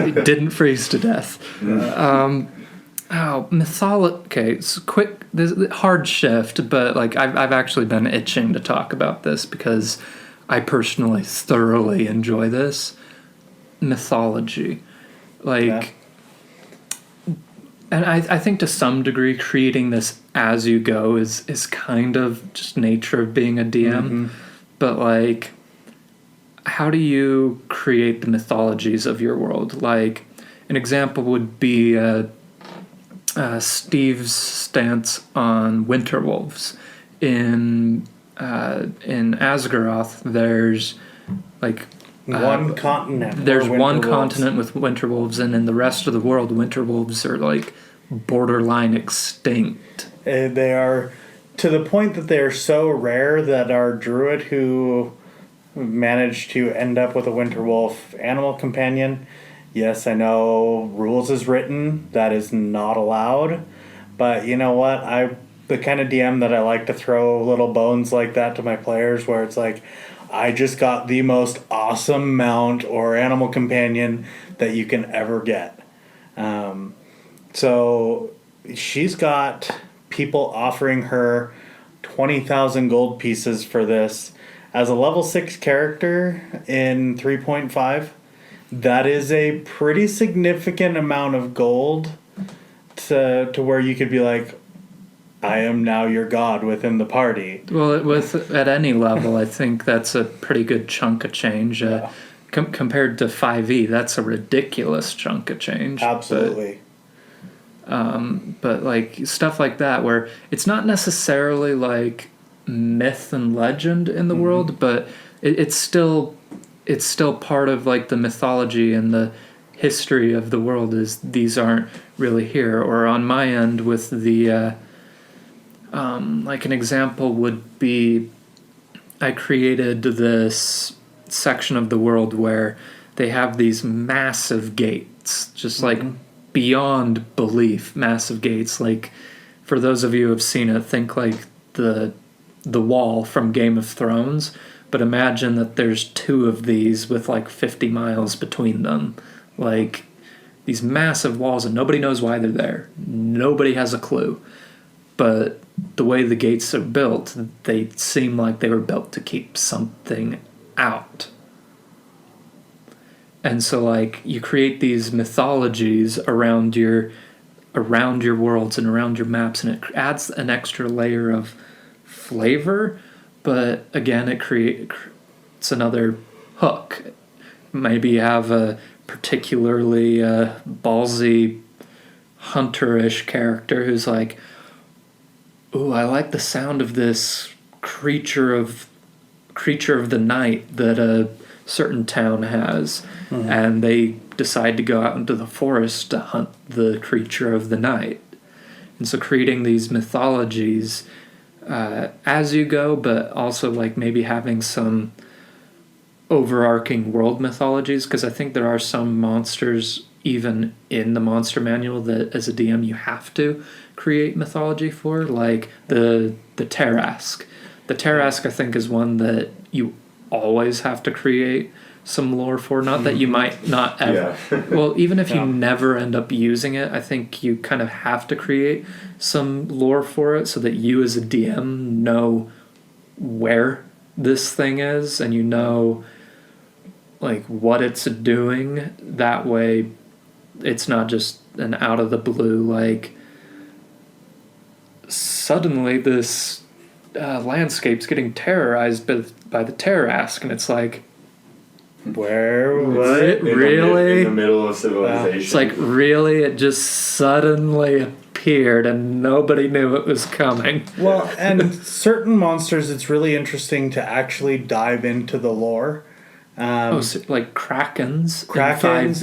He didn't freeze to death. Mythology. Okay, so quick. This hard shift, but like I've actually been itching to talk about this because I personally thoroughly enjoy this mythology, and I think to some degree creating this as you go is kind of just nature of being a DM, but like, how do you create the mythologies of your world? Like, an example would be Steve's stance on Winterwolves. In Asgaroth, there's like one continent. There's one continent with Winterwolves, and in the rest of the world, Winterwolves are like borderline extinct. They are to the point that they are so rare that our druid who managed to end up with a Winterwolf animal companion. Yes, I know rules is written that is not allowed, but you know what? The kind of DM that I like to throw little bones like that to my players, where it's like, I just got the most awesome mount or animal companion that you can ever get. So she's got people offering her 20,000 gold pieces for this. As a level 6 character in 3.5, that is a pretty significant amount of gold to where you could be like, I am now your god within the party. Well, at any level, I think that's a pretty good chunk of change. Compared to 5e, that's a ridiculous chunk of change. Absolutely. But like stuff like that, where it's not necessarily like myth and legend in the world, but it's still part of like the mythology and the history of the world. Is these aren't really here. Or on my end with the like an example would be, I created this section of the world where they have these massive gates, just like beyond belief, massive gates. Like, for those of you who have seen it, think like the wall from Game of Thrones, but imagine that there's 2 of these with like 50 miles between them. Like, these massive walls, and nobody knows why they're there. Nobody has a clue. But the way the gates are built, they seem like they were built to keep something out. And so, like, you create these mythologies around your worlds and around your maps, and it adds an extra layer of flavor. But again, it's another hook. Maybe you have a particularly ballsy hunter-ish character who's like, ooh, I like the sound of this creature of the night that a certain town has, and they decide to go out into the forest to hunt the creature of the night. And so creating these mythologies as you go, but also like maybe having some overarching world mythologies, because I think there are some monsters even in the monster manual that as a DM you have to create mythology for, like the Tarrasque. The Tarrasque, I think, is one that you always have to create some lore for. Not that you might not ever... Yeah. Well, even if you never end up using it, I think you kind of have to create some lore for it so that you as a DM know where this thing is and you know like what it's doing. That way it's not just an out of the blue, like, suddenly this landscape's getting terrorized by the Tarrasque, and it's like, where was it? Really? In the middle of civilization. It's like, really? It just suddenly appeared and nobody knew it was coming. Well, and certain monsters, it's really interesting to actually dive into the lore. So like Krakens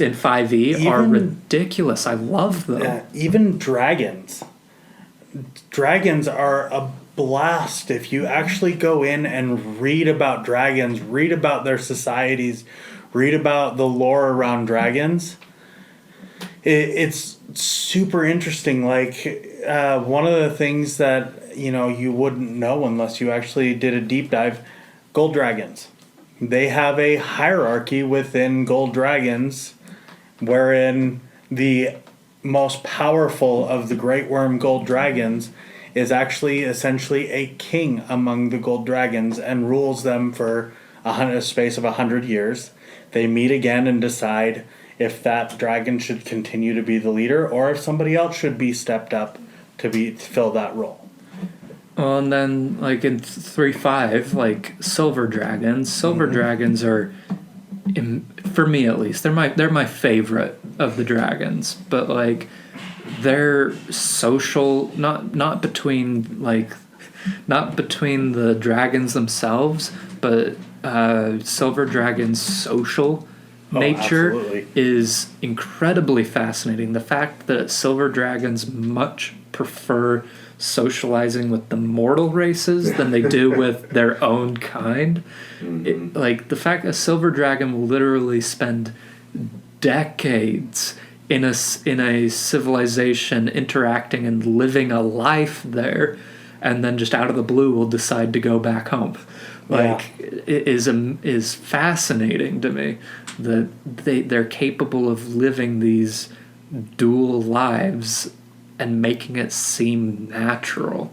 in 5e are ridiculous. I love them. Even dragons. Dragons are a blast if you actually go in and read about dragons, read about their societies, read about the lore around dragons. It's super interesting. Like one of the things that you wouldn't know unless you actually did a deep dive, gold dragons. They have a hierarchy within gold dragons wherein the most powerful of the great worm gold dragons is actually essentially a king among the gold dragons and rules them for a space of 100 years. They meet again and decide if that dragon should continue to be the leader or if somebody else should be stepped up to fill that role. Well, and then, like, in 3.5, like, silver dragons. Silver dragons are, for me at least, they're my favorite of the dragons. But, like, they're social, not between the dragons themselves, but silver dragons' social nature is incredibly fascinating. The fact that silver dragons much prefer socializing with the mortal races than they do with their own kind. Like the fact that a silver dragon will literally spend decades in a civilization interacting and living a life there, and then just out of the blue will decide to go back home. It is fascinating to me that they're capable of living these dual lives and making it seem natural.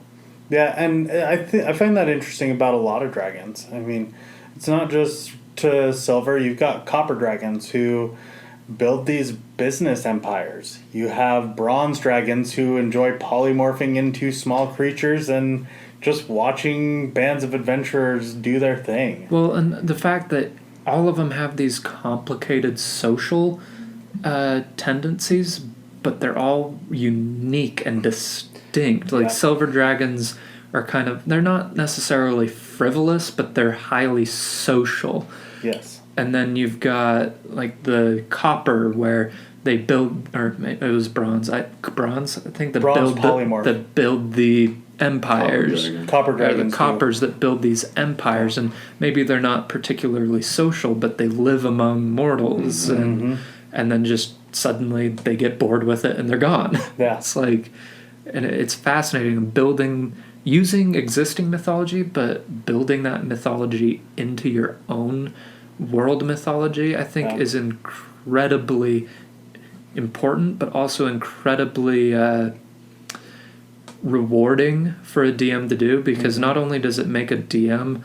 Yeah, and I find that interesting about a lot of dragons. I mean, it's not just to silver. You've got copper dragons who build these business empires. You have bronze dragons who enjoy polymorphing into small creatures and just watching bands of adventurers do their thing. Well, and the fact that all of them have these complicated social tendencies, but they're all unique and distinct. Like silver dragons are they're not necessarily frivolous, but they're highly social. Yes. And then you've got like the copper where they build, or it was bronze. I think that build the empires. Copper dragons. The coppers that build these empires, and maybe they're not particularly social, but they live among mortals, and then just suddenly they get bored with it and they're gone. Yeah. It's like, and it's fascinating using existing mythology, but building that mythology into your own world mythology, I think is incredibly important, but also incredibly rewarding for a DM to do, because not only does it make a DM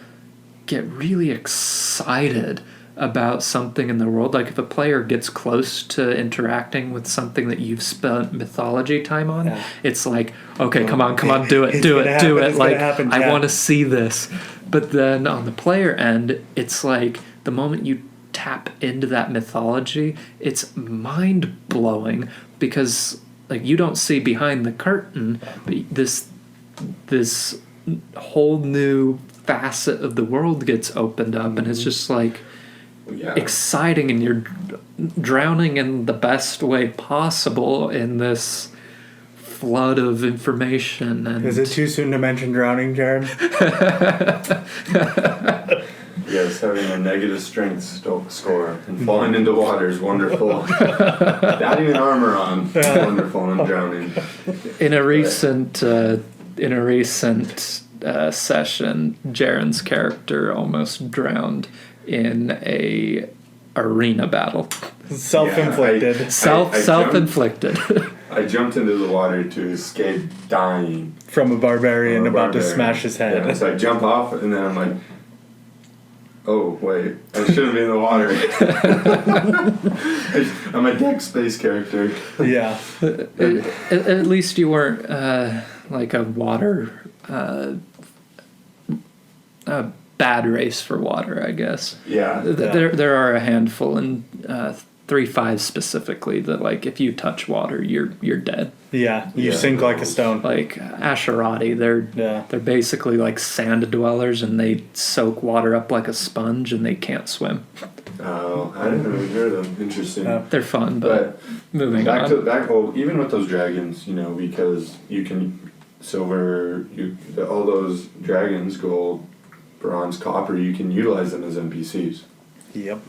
get really excited about something in the world, like if a player gets close to interacting with something that you've spent mythology time on, it's like, okay, come on, do it. Like, I want to see this. But then on the player end, it's like the moment you tap into that mythology, it's mind-blowing because like you don't see behind the curtain, but this whole new facet of the world gets opened up, and it's just like exciting, and you're drowning in the best way possible in this flood of information. And is it too soon to mention drowning, Jared? Yes, having a negative strength score and falling into water is wonderful. Not even armor on, wonderful. And I'm drowning. In a recent session, Jaren's character almost drowned in a arena battle. Self-inflicted. Yeah, Self-inflicted. I jumped into the water to escape dying from a barbarian about to smash his head. Yeah, so I jump off, and then I'm like, oh, wait, I shouldn't be in the water. I'm a deck space character. Yeah. At least you weren't like a water... a bad race for water, I guess. Yeah. There are a handful, and 3.5 specifically, that like if you touch water, you're dead. Yeah, you sink like a stone. Like Asherati, they're basically like sand dwellers, and they soak water up like a sponge, and they can't swim. Oh, I didn't really hear them. Interesting. They're fun, but moving back on. Even with those dragons, because you can silver, all those dragons, gold, bronze, copper, you can utilize them as NPCs. Yep.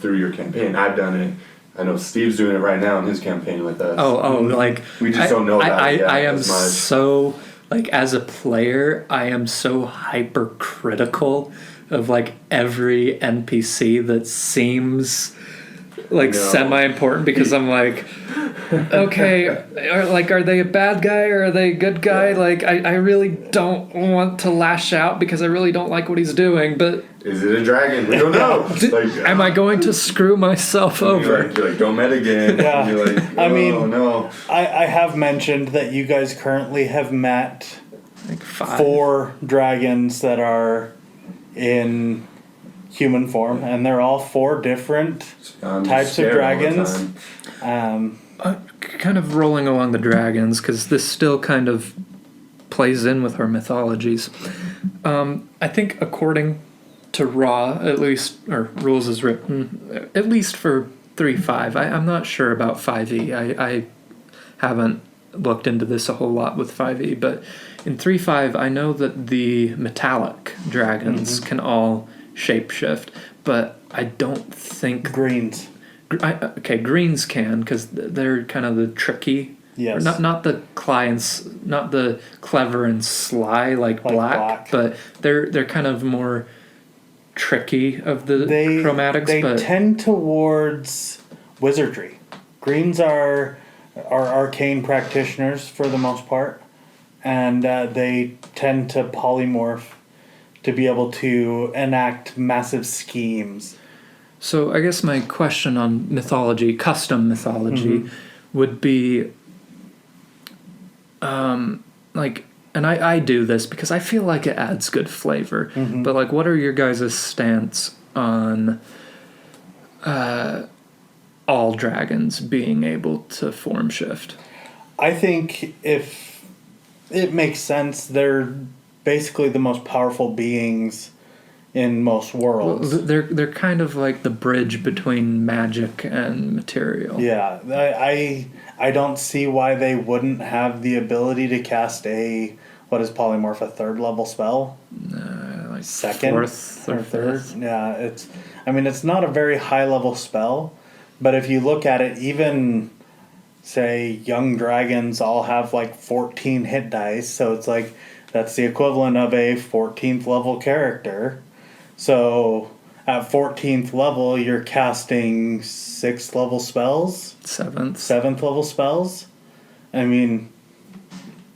Through your campaign. I've done it. I know Steve's doing it right now in his campaign with us. Like we just don't know that. I am so like as a player, I am so hypercritical of like every NPC that seems like semi-important, because I'm like, okay, are they a bad guy or are they a good guy? Like I really don't want to lash out because I really don't like what he's doing, but is it a dragon? We don't know. Am I going to screw myself over? You're like, don't metagame. Yeah. You're like, oh, no. I have mentioned that you guys currently have met like 5. 4 dragons that are in human form, and they're all 4 different types of dragons. Kind of rolling along the dragons, because this still kind of plays in with our mythologies. I think according to Raw, at least, or rules as written, at least for 3.5. I'm not sure about 5e. I haven't looked into this a whole lot with 5e, but in 3.5, I know that the metallic dragons can all shapeshift, but I don't think greens. Greens can, because they're kind of the tricky. Yes. Not the clients, not the clever and sly like black, but they're kind of more tricky of the chromatics. They but tend towards wizardry. Greens are arcane practitioners for the most part, and they tend to polymorph to be able to enact massive schemes. So I guess my question on mythology, custom mythology, would be, like, and I do this because I feel like it adds good flavor, but like, what are your guys' stance on all dragons being able to form shift? I think if it makes sense, they're basically the most powerful beings in most worlds. Well, they're kind of like the bridge between magic and material. Yeah, I don't see why they wouldn't have the ability to cast what is polymorph, a 3rd level spell? Like 2nd 4th or 5th. Yeah, it's not a very high level spell, but if you look at it, even say young dragons all have like 14 hit dice, so it's like that's the equivalent of a 14th level character. So at 14th level, you're casting 6th level spells? 7th level spells? I mean,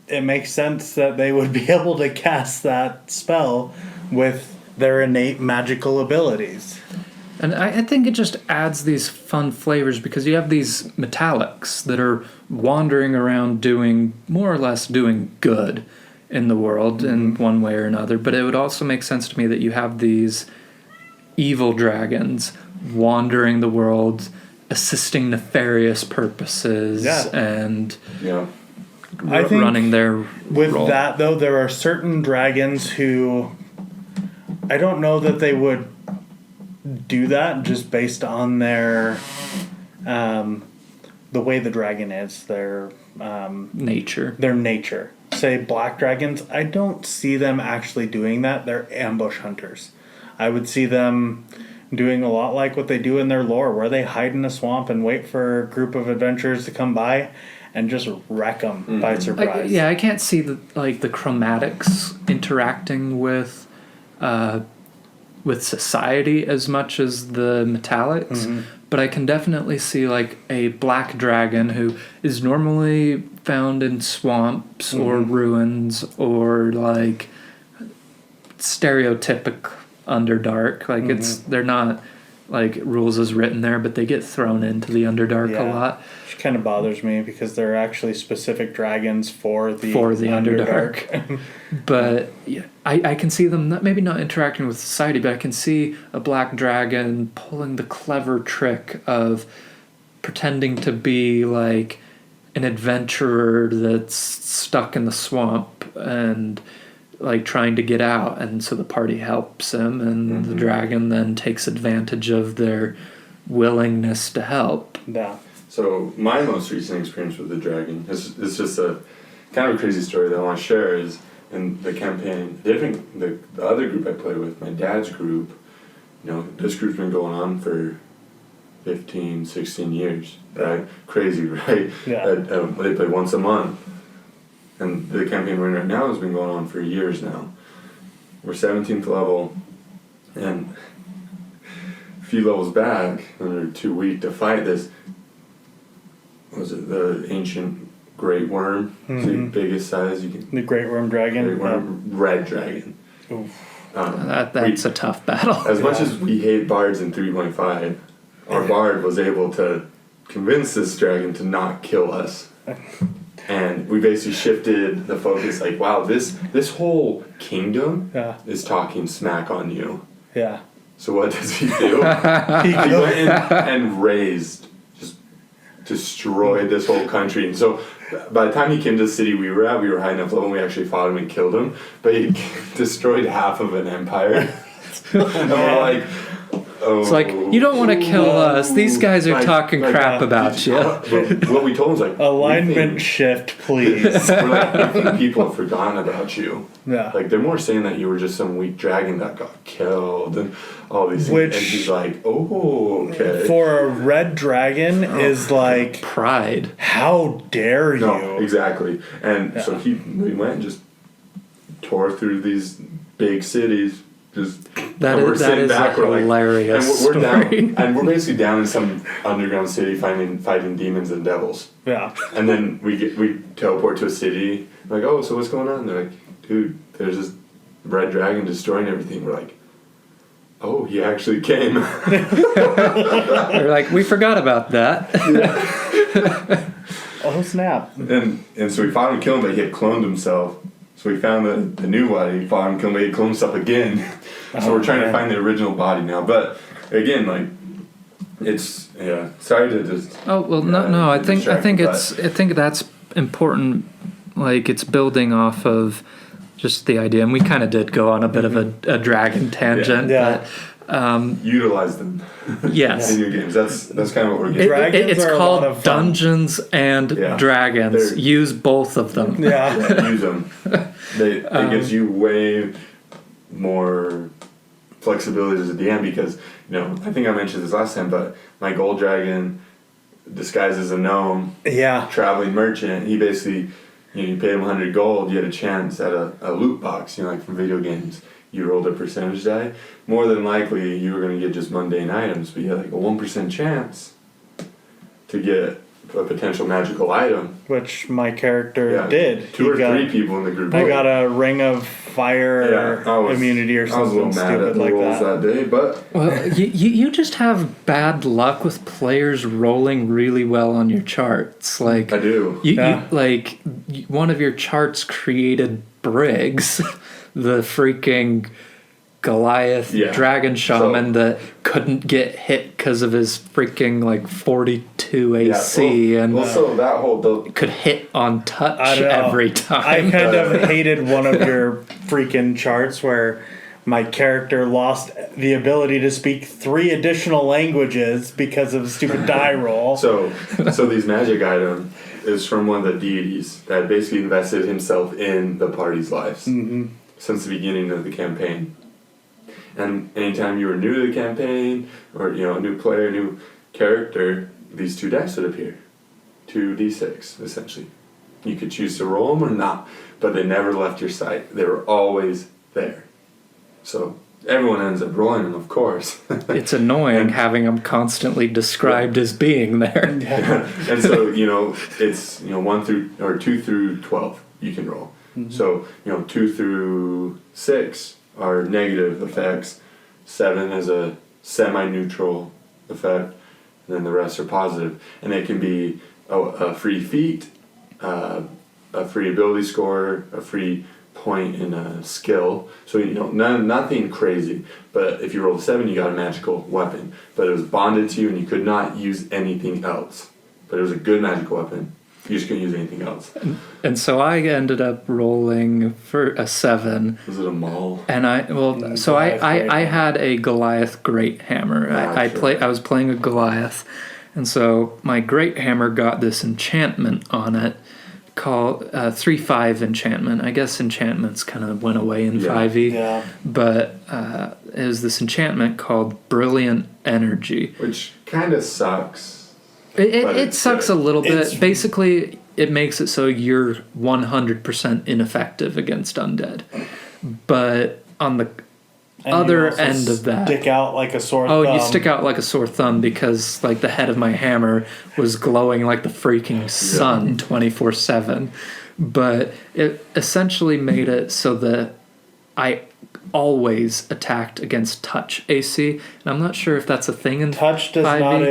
it makes sense that they would be able to cast that spell with their innate magical abilities. And I think it just adds these fun flavors, because you have these metallics that are wandering around more or less doing good in the world in one way or another. But it would also make sense to me that you have these evil dragons wandering the world, assisting nefarious purposes, and I think running their with role. that, though, there are certain dragons who I don't know that they would do that just based on their the way the dragon is, their nature. Their nature. Say black dragons, I don't see them actually doing that. They're ambush hunters. I would see them doing a lot like what they do in their lore, where they hide in a swamp and wait for a group of adventurers to come by and just wreck them by surprise. I can't see the chromatics interacting with society as much as the metallics, but I can definitely see like a black dragon who is normally found in swamps or ruins or like stereotypic Underdark. Like they're not like rules as written there, but they get thrown into the Underdark a lot. Which kind of bothers me because there are actually specific dragons for the Underdark. But yeah, I can see them maybe not interacting with society, but I can see a black dragon pulling the clever trick of pretending to be like an adventurer that's stuck in the swamp and like trying to get out, and so the party helps him, and the dragon then takes advantage of their willingness to help. Yeah. So my most recent experience with the dragon is just a kind of a crazy story that I want to share. Is in the campaign, the other group I play with, my dad's group, this group's been going on for 15, 16 years, right? Crazy, right? Yeah. They play once a month. And the campaign we're in right now has been going on for years now. We're 17th level, and a few levels back, when we were too weak to fight this, was it the ancient great worm? It's the biggest size you can. The great worm dragon. Great worm, red dragon. That's a tough battle. As much as we hate bards in 3.5, our bard was able to convince this dragon to not kill us. And we basically shifted the focus, like, wow, this whole kingdom is talking smack on you. Yeah. So what does he do? He went in and just destroyed this whole country. And so by the time he came to the city we were high enough level, and we actually fought him and killed him. But he destroyed half of an empire. And we're like... It's like, you don't want to kill us. These guys are talking crap about you. What we told him was like... Alignment shift, please. We're like, I think people have forgotten about you. Yeah. Like, they're more saying that you were just some weak dragon that got killed and all these things. And he's like, oh, okay. For a red dragon is like... Pride. How dare you? No, exactly. And so we went and just tore through these big cities. That is a hilarious story. We're basically down in some underground city fighting demons and devils. Yeah. And then we teleport to a city. Like, oh, so what's going on? They're like, dude, there's this red dragon destroying everything. We're like, oh, he actually came. They're like, we forgot about that. Oh, snap. And so we fought him and killed him, but he had cloned himself. So we found the new body. He fought him, killed him, but he cloned himself again. So we're trying to find the original body now. But again, like, it's sorry to just. Oh well, no. I think that's important. Like, it's building off of just the idea, and we kind of did go on a bit of a dragon tangent. Yeah. But, utilize them. Yes. In your games. That's kind of what we're getting. It's called Dungeons and Dragons. Yeah. Use both of them. Yeah. Use them. It gives you way more flexibility as a DM because, I think I mentioned this last time, but my gold dragon disguised as a gnome, traveling merchant, he basically, you paid him 100 gold, you had a chance at a loot box, like from video games. You rolled a percentage die. More than likely, you were going to get just mundane items, but you had like a 1% chance to get a potential magical item. Which my character did. 2 or 3 people in the group. I got a ring of fire immunity or something. I was a little mad at the rolls that day, but... Well, you just have bad luck with players rolling really well on your charts. Like, I do. One of your charts created Briggs, the freaking Goliath dragon shaman that couldn't get hit because of his freaking like 42 AC so that whole could hit on touch every time. I kind of hated one of your freaking charts where my character lost the ability to speak 3 additional languages because of a stupid die roll. So these magic item is from one of the deities that basically invested himself in the party's lives since the beginning of the campaign. And anytime you were new to the campaign, or a new player, new character, these 2 dice would appear, 2d6 essentially. You could choose to roll them or not, but they never left your sight. They were always there. So everyone ends up rolling them, of course. It's annoying having them constantly described as being there. And so it's 2 through 12 you can roll. So 2 through 6 are negative effects. 7 is a semi-neutral effect, and then the rest are positive. And it can be a free feat, a free ability score, a free point in a skill. So nothing crazy. But if you rolled a 7, you got a magical weapon. But it was bonded to you, and you could not use anything else. But it was a good magical weapon. You just couldn't use anything else. And so I ended up rolling for a 7. Was it a maul? And I had a Goliath Great Hammer. I was playing a Goliath, and so my Great Hammer got this enchantment on it called 3/5 enchantment. I guess enchantments kind of went away in 5e. Yeah. But it was this enchantment called Brilliant Energy, which kind of sucks. It sucks good. A little bit. Basically, it makes it so you're 100% ineffective against undead. But on the other end of that, stick out like a sore thumb. Oh, you stick out like a sore thumb because like the head of my hammer was glowing like the freaking sun 24/7. But it essentially made it so that I always attacked against touch AC, and I'm not sure if that's a thing in touch does 5e. not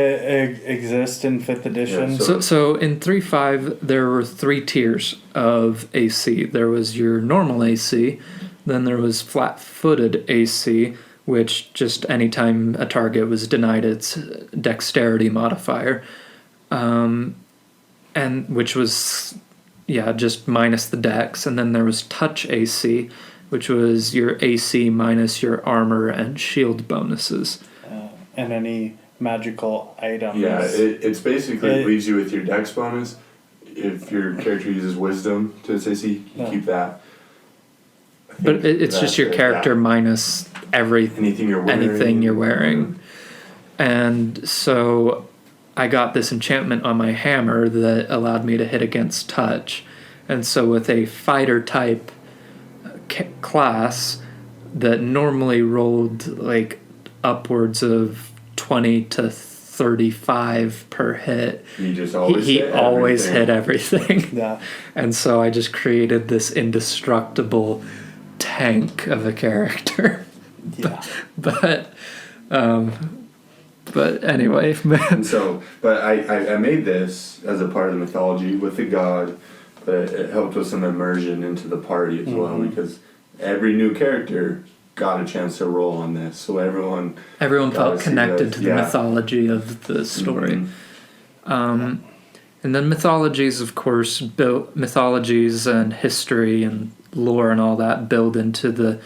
exist in 5th edition. Yeah, so in 3.5 there were 3 tiers of AC. There was your normal AC, then there was flat-footed AC, which just anytime a target was denied its dexterity modifier, and which was just minus the dex, and then there was touch AC, which was your AC minus your armor and shield bonuses. And any magical items. Yeah, it's basically it leaves you with your dex bonus. If your character uses wisdom to its AC, you keep that. But it's just your character minus anything you're wearing. And so I got this enchantment on my hammer that allowed me to hit against touch. And so with a fighter type class that normally rolled like upwards of 20 to 35 per hit, he always hit everything. Yeah. And so I just created this indestructible tank of a character. Yeah. But anyway, man. But I made this as a part of the mythology with the god. But it helped with some immersion into the party as well, because every new character got a chance to roll on this, so everyone felt connected to the mythology of the story. And then mythologies, of course, mythologies and history and lore and all that build into the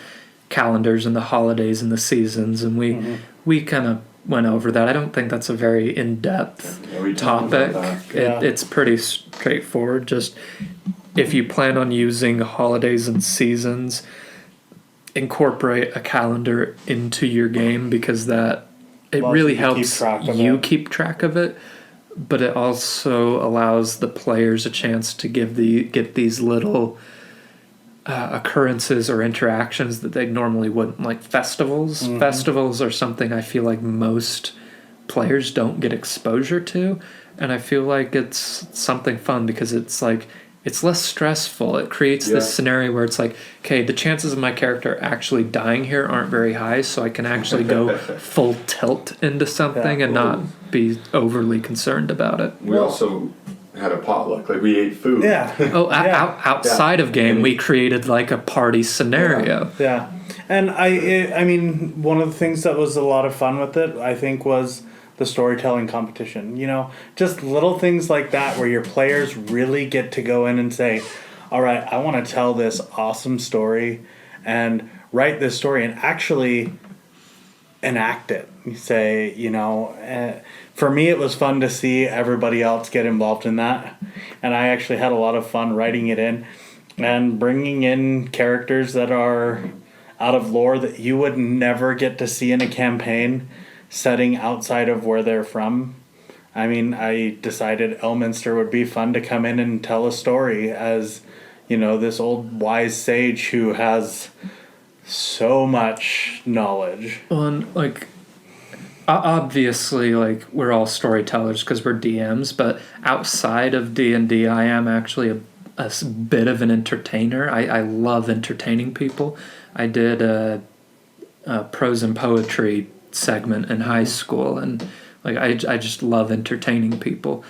calendars and the holidays and the seasons, and we kind of went over that. I don't think that's a very in-depth topic. It's pretty straightforward. Just if you plan on using holidays and seasons, incorporate a calendar into your game, because it really helps you keep track of it, but it also allows the players a chance to get these little occurrences or interactions that they normally wouldn't, like festivals. Festivals are something I feel like most players don't get exposure to, and I feel like it's something fun because it's like it's less stressful. It creates this scenario where it's like, okay, the chances of my character actually dying here aren't very high, so I can actually go full tilt into something and not be overly concerned about it. We also had a potluck, like we ate food. Outside of game, we created like a party scenario. And I mean, one of the things that was a lot of fun with it, I think, was the storytelling competition. You know, just little things like that where your players really get to go in and say, all right, I want to tell this awesome story and write this story and actually enact it. You say, you know, for me, it was fun to see everybody else get involved in that. And I actually had a lot of fun writing it in and bringing in characters that are out of lore that you would never get to see in a campaign setting outside of where they're from. I mean, I decided Elminster would be fun to come in and tell a story as, you know, this old wise sage who has so much knowledge. Well, and like, obviously, like, we're all storytellers because we're DMs, but outside of D&D, I am actually a bit of an entertainer. I love entertaining people. I did a prose and poetry segment in high school, and like I just love entertaining people.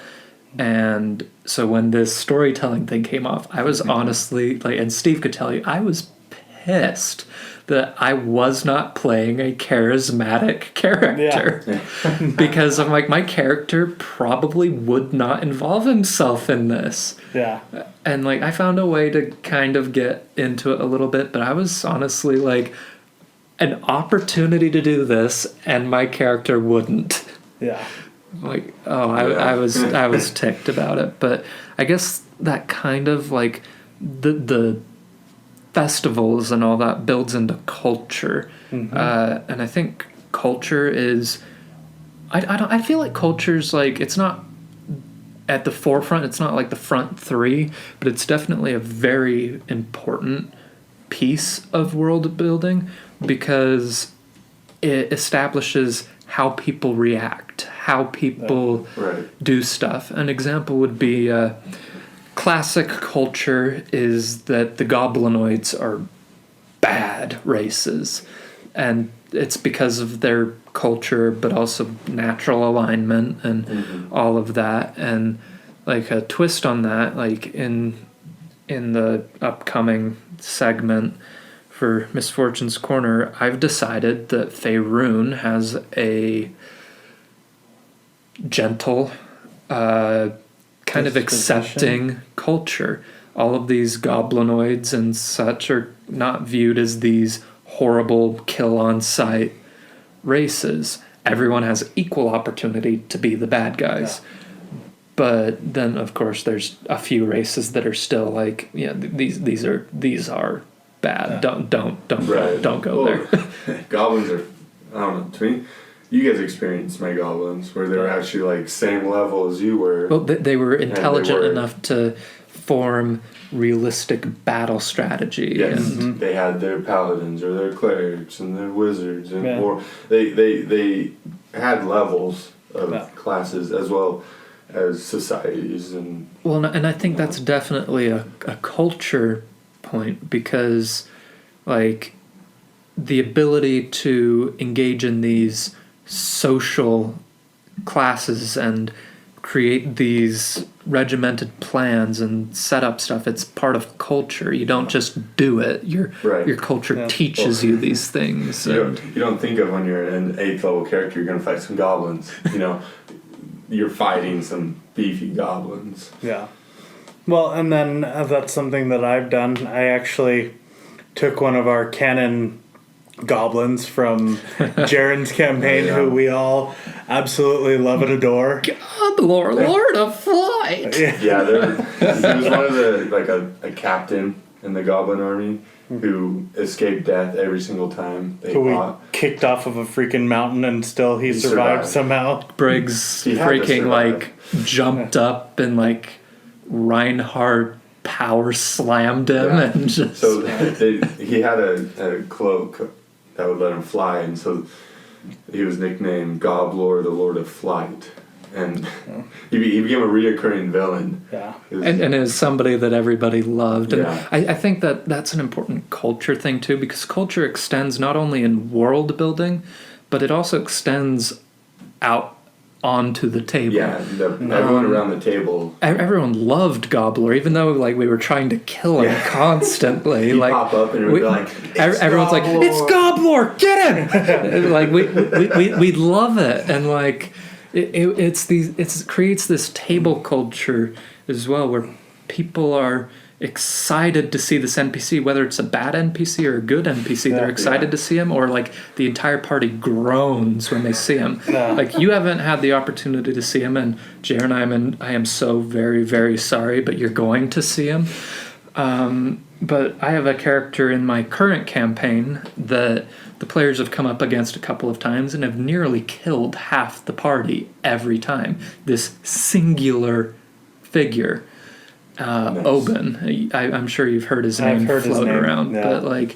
And so when this storytelling thing came off, I was honestly like, and Steve could tell you, I was pissed that I was not playing a charismatic character. Yeah. Because I'm like, my character probably would not involve himself in this. Yeah. And like, I found a way to kind of get into it a little bit, but I was honestly like, an opportunity to do this and my character wouldn't. Yeah. Like, oh, I was ticked about it. But I guess that kind of like the festivals and all that builds into culture. Mm-hmm. And I think culture is, I feel like culture's like, it's not at the forefront, it's not like the front three, but it's definitely a very important piece of world building because it establishes how people react, how people do stuff. An example would be classic culture is that the goblinoids are bad races, and it's because of their culture, but also natural alignment and all of that. And like a twist on that, like in the upcoming segment for Misfortune's Corner, I've decided that Faerun has a gentle, kind of accepting culture. All of these goblinoids and such are not viewed as these horrible kill-on-sight races. Everyone has equal opportunity to be the bad guys. Yeah. But then, of course, there's a few races that are still like, yeah, these are bad. Yeah. Don't go there. Goblins are, I don't know. To me, you guys experienced my goblins where they were actually like same level as you were. Well, they were intelligent enough to form realistic battle strategy. Yes, and they had their paladins or their clerics and their wizards and more. They had levels of classes as well as societies and. Well, and I think that's definitely a culture point because, like, the ability to engage in these social classes and create these regimented plans and set up stuff, it's part of culture. You don't just do it. Your culture teaches you these things. You don't think of when you're an 8th level character, you're going to fight some goblins. You know, you're fighting some beefy goblins. Yeah. Well, and then that's something that I've done. I actually took one of our canon goblins from Jaren's campaign, who we all absolutely love and adore. God, Lord of Flight. Yeah, he was one of the a captain in the goblin army who escaped death every single time they fought. We kicked off of a freaking mountain and still he survived somehow. Briggs freaking like jumped up and like Reinhardt power slammed him and just. So he had a cloak that would let him fly, and so he was nicknamed Goblor, the Lord of Flight, and he became a reoccurring villain. Yeah, and is somebody that everybody loved. And I think that's an important culture thing too, because culture extends not only in world building, but it also extends out onto the table. Yeah, everyone around the table. Everyone loved Gobbler, even though like we were trying to kill him constantly. He'd like pop up and it would be like, everyone's like, "It's Gobbler, get him!" Like we love it, and like it creates this table culture as well, where people are excited to see this NPC, whether it's a bad NPC or a good NPC. They're excited to see him, or like the entire party groans when they see him. Like you haven't had the opportunity to see him, and Jaron, I am so very, very sorry, but you're going to see him. But I have a character in my current campaign that the players have come up against a couple of times and have nearly killed half the party every time. This singular figure. Nice. Oben. I'm sure you've heard his name float around, but like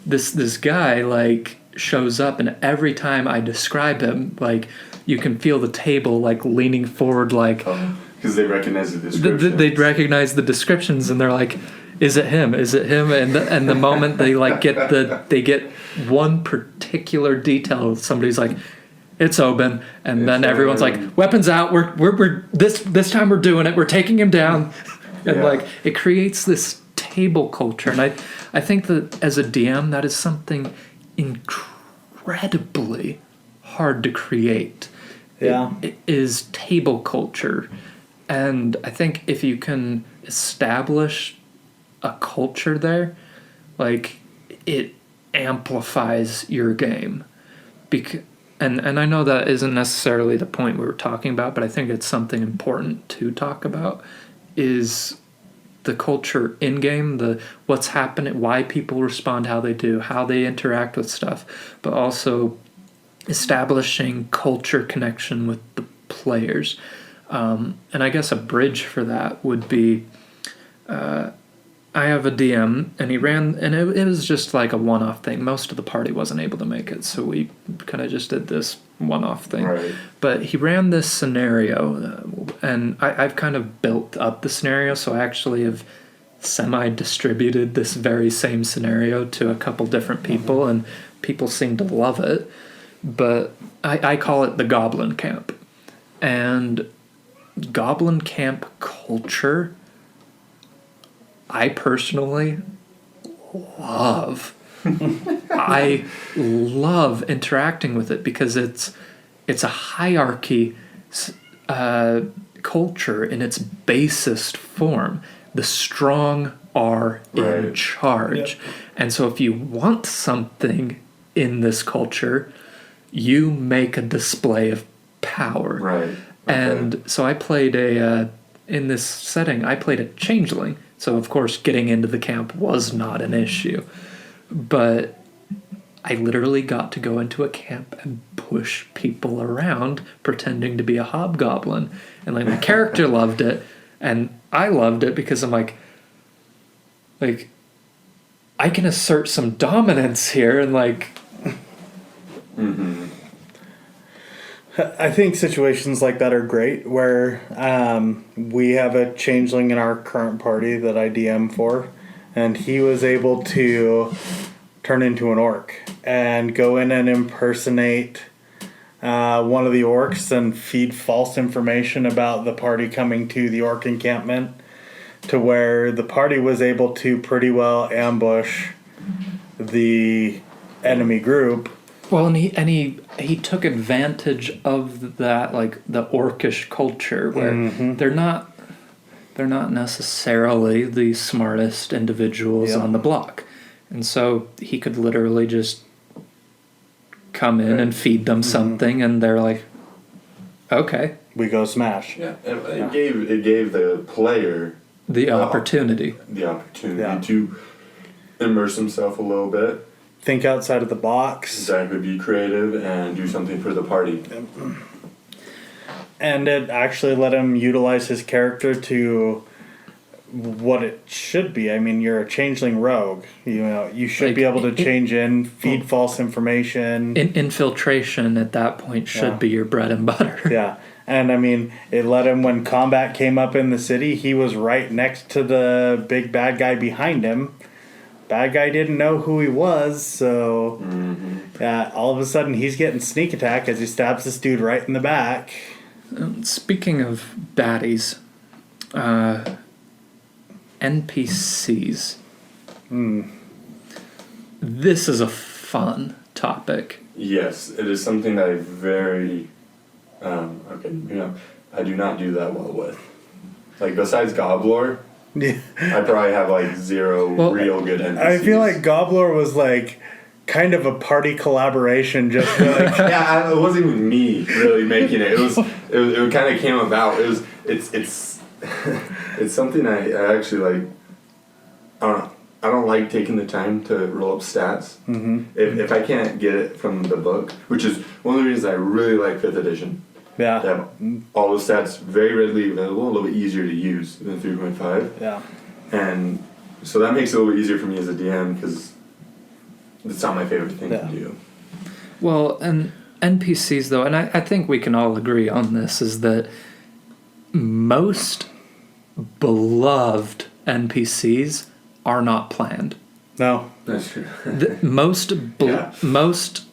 this guy like shows up, and every time I describe him, like you can feel the table like leaning forward, like because they recognize the descriptions. They recognize the descriptions, and they're like, "Is it him? Is it him?" And the moment they like they get one particular detail, somebody's like, "It's Oben," and then everyone's like, "Weapons out! We're this time we're doing it. We're taking him down." And like it creates this table culture, and I think that as a DM, that is something incredibly hard to create. It is table culture, and I think if you can establish a culture there, like it amplifies your game. And I know that isn't necessarily the point we were talking about, but I think it's something important to talk about. Is the culture in game, the what's happening, why people respond how they do, how they interact with stuff, but also establishing culture connection with the players. And I guess a bridge for that would be, I have a DM, and he ran, and it was just like a one-off thing. Most of the party wasn't able to make it, so we kind of just did this one-off thing. Right. But he ran this scenario, and I've kind of built up the scenario, so I actually have semi-distributed this very same scenario to a couple different people, and people seem to love it. But I call it the Goblin Camp. And Goblin Camp culture, I personally love. I love interacting with it because it's a hierarchy culture in its basest form. The strong are in charge. Yep. And so if you want something in this culture, you make a display of power. Right. Okay. And so I played in this setting, I played a changeling. So, of course, getting into the camp was not an issue. But I literally got to go into a camp and push people around pretending to be a hobgoblin. And, like, my character loved it, and I loved it because I'm like, I can assert some dominance here and, like... Mm-hmm. I think situations like that are great, where we have a changeling in our current party that I DM for, and he was able to turn into an orc and go in and impersonate one of the orcs and feed false information about the party coming to the orc encampment, to where the party was able to pretty well ambush the enemy group. Well, and he took advantage of that, like the orcish culture, where they're not necessarily the smartest individuals on the block, and so he could literally just come in and feed them something, and they're like, okay, we go smash. Yeah, and it gave the player the opportunity to immerse himself a little bit. Think outside of the box. Exactly, be creative and do something for the party. And it actually let him utilize his character to what it should be. I mean, you're a changeling rogue. You should be able to change in, feed false information. Infiltration at that point should be your bread and butter. Yeah. And I mean, it let him, when combat came up in the city, he was right next to the big bad guy behind him. Bad guy didn't know who he was, so all of a sudden he's getting sneak attack as he stabs this dude right in the back. Speaking of baddies, NPCs. This is a fun topic. Yes, it is something that I very I do not do that well with. Like besides Goblor, Yeah. I probably have like zero real good NPCs. I feel like Gobbler was like kind of a party collaboration, just for like yeah, it wasn't even me really making it. It kind of came about. It's something I actually like. I don't know. I don't like taking the time to roll up stats. Mm-hmm. If I can't get it from the book, which is one of the reasons I really like 5th edition. yeah, They have all the stats very readily available, a little bit easier to use than 3.5. yeah, And so that makes it a little bit easier for me as a DM because it's not my favorite thing to do. Well, and NPCs though, and I think we can all agree on this, is that most beloved NPCs are not planned. no, That's true. Most Yeah. most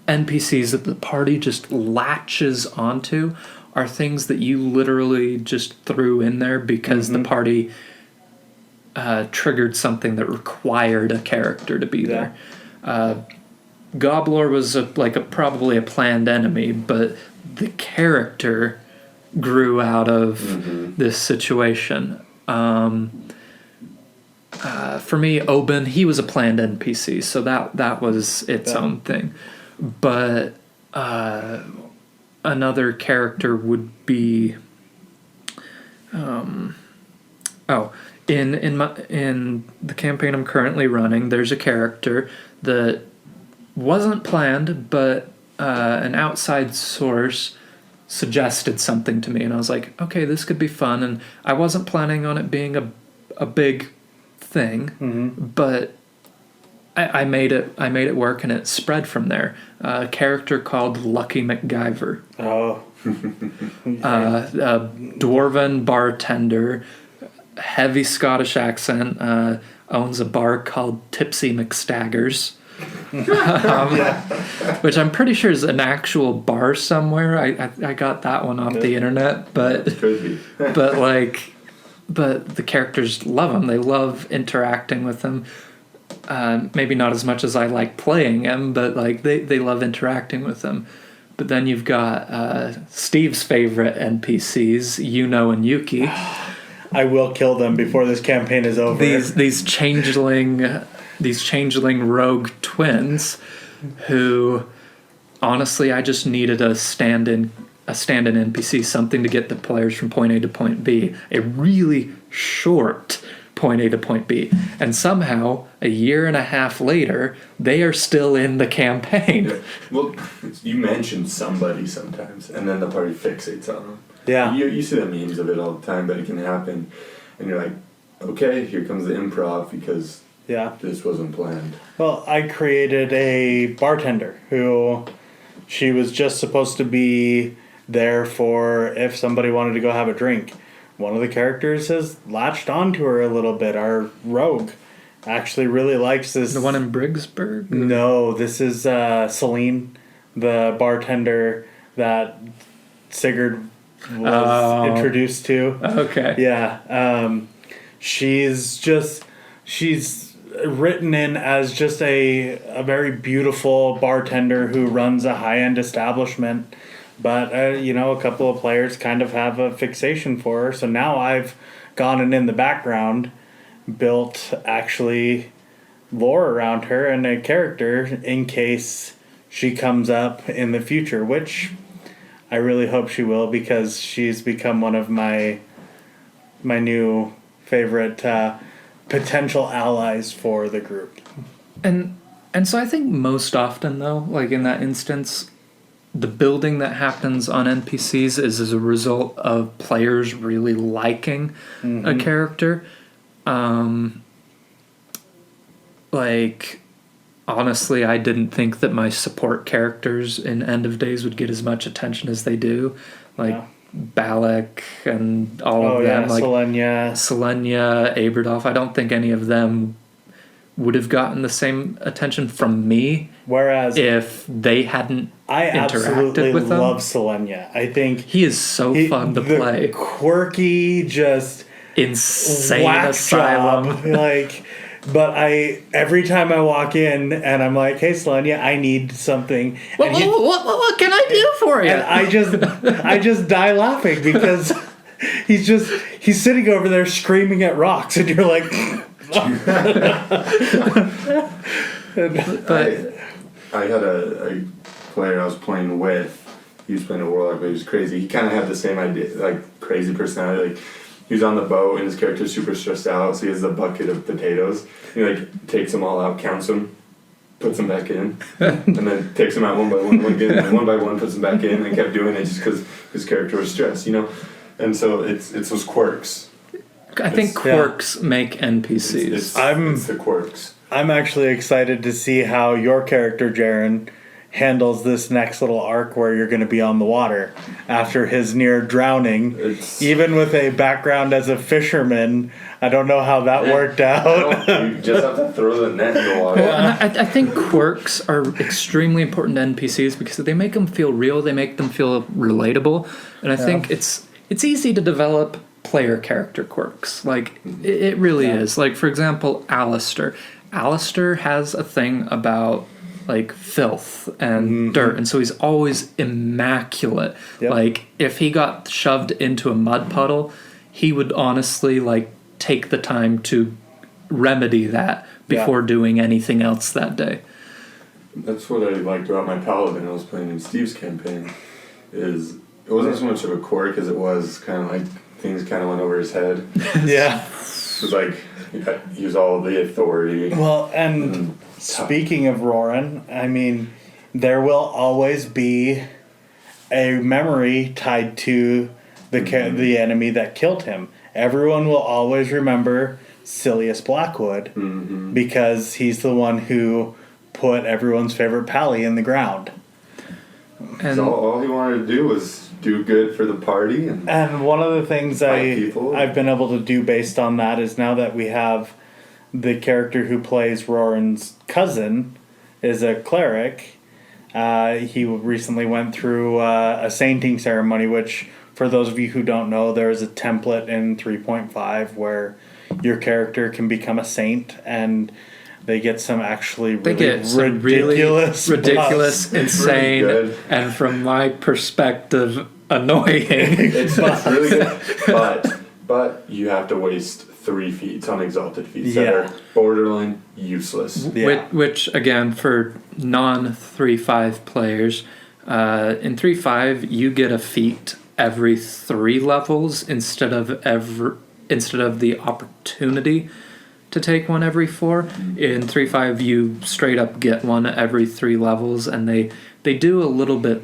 NPCs that the party just latches onto are things that you literally just threw in there because the party triggered something that required a character to be there. Goblor was probably a planned enemy, but the character grew out of this situation. For me, Oben, he was a planned NPC, so that was its own thing. But another character would be, in the campaign I'm currently running, there's a character that wasn't planned, but an outside source suggested something to me, and I was like, okay, this could be fun, and I wasn't planning on it being a big thing, but I made it work, and it spread from there. A character called Lucky MacGyver. oh, A dwarven bartender, heavy Scottish accent, owns a bar called Tipsy McStaggers. Which I'm pretty sure is an actual bar somewhere. I got that one off the internet, but It could be. but the characters love him. They love interacting with him. Maybe not as much as I like playing him, but like they love interacting with him. But then you've got Steve's favorite NPCs, Yuno and Yuki. I will kill them before this campaign is over. These changeling rogue twins, who honestly I just needed a stand-in NPC, something to get the players from point A to point B, a really short point A to point B, and somehow a year and a half later they are still in the campaign. Yeah. Well, you mention somebody sometimes, and then the party fixates on them. Yeah. You see the memes of it all the time, but it can happen, and you're like, okay, here comes the improv because this wasn't planned. Well, I created a bartender who she was just supposed to be there for if somebody wanted to go have a drink. One of the characters has latched onto her a little bit. Our rogue actually really likes this. The one in Briggsburg? No, this is Celine, the bartender that Sigurd was introduced to. Okay. Yeah. She's written in as just a very beautiful bartender who runs a high-end establishment. But, a couple of players kind of have a fixation for her. So now I've gone and in the background built actually lore around her and a character in case she comes up in the future, which I really hope she will because she's become one of my new favorite potential allies for the group. And so I think most often though, like in that instance, the building that happens on NPCs is as a result of players really liking a character. Honestly, I didn't think that my support characters in End of Days would get as much attention as they do. Balak and all of them. Selenia, Aberdolf. I don't think any of them would have gotten the same attention from me Whereas if they hadn't I absolutely interacted with them. love Selenia. I think He is so fun to the play. quirky, just Insane whack asylum. job, like. But every time I walk in and I'm like, "Hey, Selenia, I need something." What can I do for you? And I just die laughing because he's sitting over there screaming at rocks, and you're like, but I had a player I was playing with. He was playing a warlock, but he was crazy. He kind of had the same idea, like crazy personality. Like he was on the boat, and his character's super stressed out, so he has a bucket of potatoes. He like takes them all out, counts them, puts them back in, and then takes them out one by one again, and one by one puts them back in, and kept doing it just because his character was stressed, you know. And so it's those quirks. I think quirks make NPCs. It's the quirks. I'm actually excited to see how your character, Jaren, handles this next little arc where you're going to be on the water after his near drowning. Even with a background as a fisherman, I don't know how that worked out. You just have to throw the net in the water. Well, and I think quirks are extremely important to NPCs because they make them feel real, they make them feel relatable, and I think it's easy to develop player character quirks. Like, it really is. Like, for example, Alistair. Alistair has a thing about like filth and dirt, and so he's always immaculate. Like if he got shoved into a mud puddle, he would honestly like take the time to remedy that before doing anything else that day. That's what I liked about my paladin I was playing in Steve's campaign. Is it wasn't so much of a quirk as it was kind of like things kind of went over his head. Yeah. It was like he was all the authority. Well, and speaking of Roran, I mean, there will always be a memory tied to the enemy that killed him. Everyone will always remember Silius Blackwood because he's the one who put everyone's favorite pally in the ground. And So all he wanted to do was do good for the party. And one of the things people. I've been able to do based on that is now that we have the character who plays Roran's cousin is a cleric. He recently went through a sainting ceremony, which, for those of you who don't know, there is a template in 3.5 where your character can become a saint, and they get some actually ridiculous, insane, really and from my perspective, annoying. It's really good, but you have to waste 3 feats on exalted feats that are borderline useless. Yeah. Which again, for non-3.5 players, in 3.5 you get a feat every 3 levels instead of the opportunity to take one every 4. In 3.5 you straight up get one every 3 levels, and they do a little bit.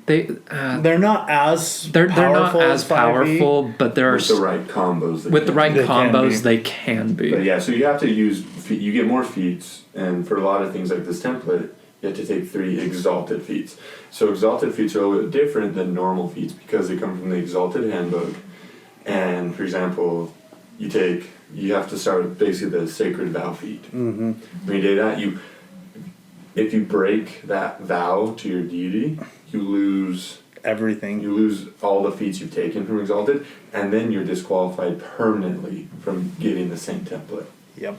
They're not as they're not as 5e. powerful, but there are With the right combos. they can be. But yeah, so you have to use. You get more feats, and for a lot of things like this template, you have to take 3 exalted feats. So exalted feats are a little bit different than normal feats because they come from the exalted handbook. And for example, you have to start with basically the sacred vow feat. When you do that, if you break that vow to your deity, you lose everything. You lose all the feats you've taken from exalted, and then you're disqualified permanently from getting the saint template. Yep.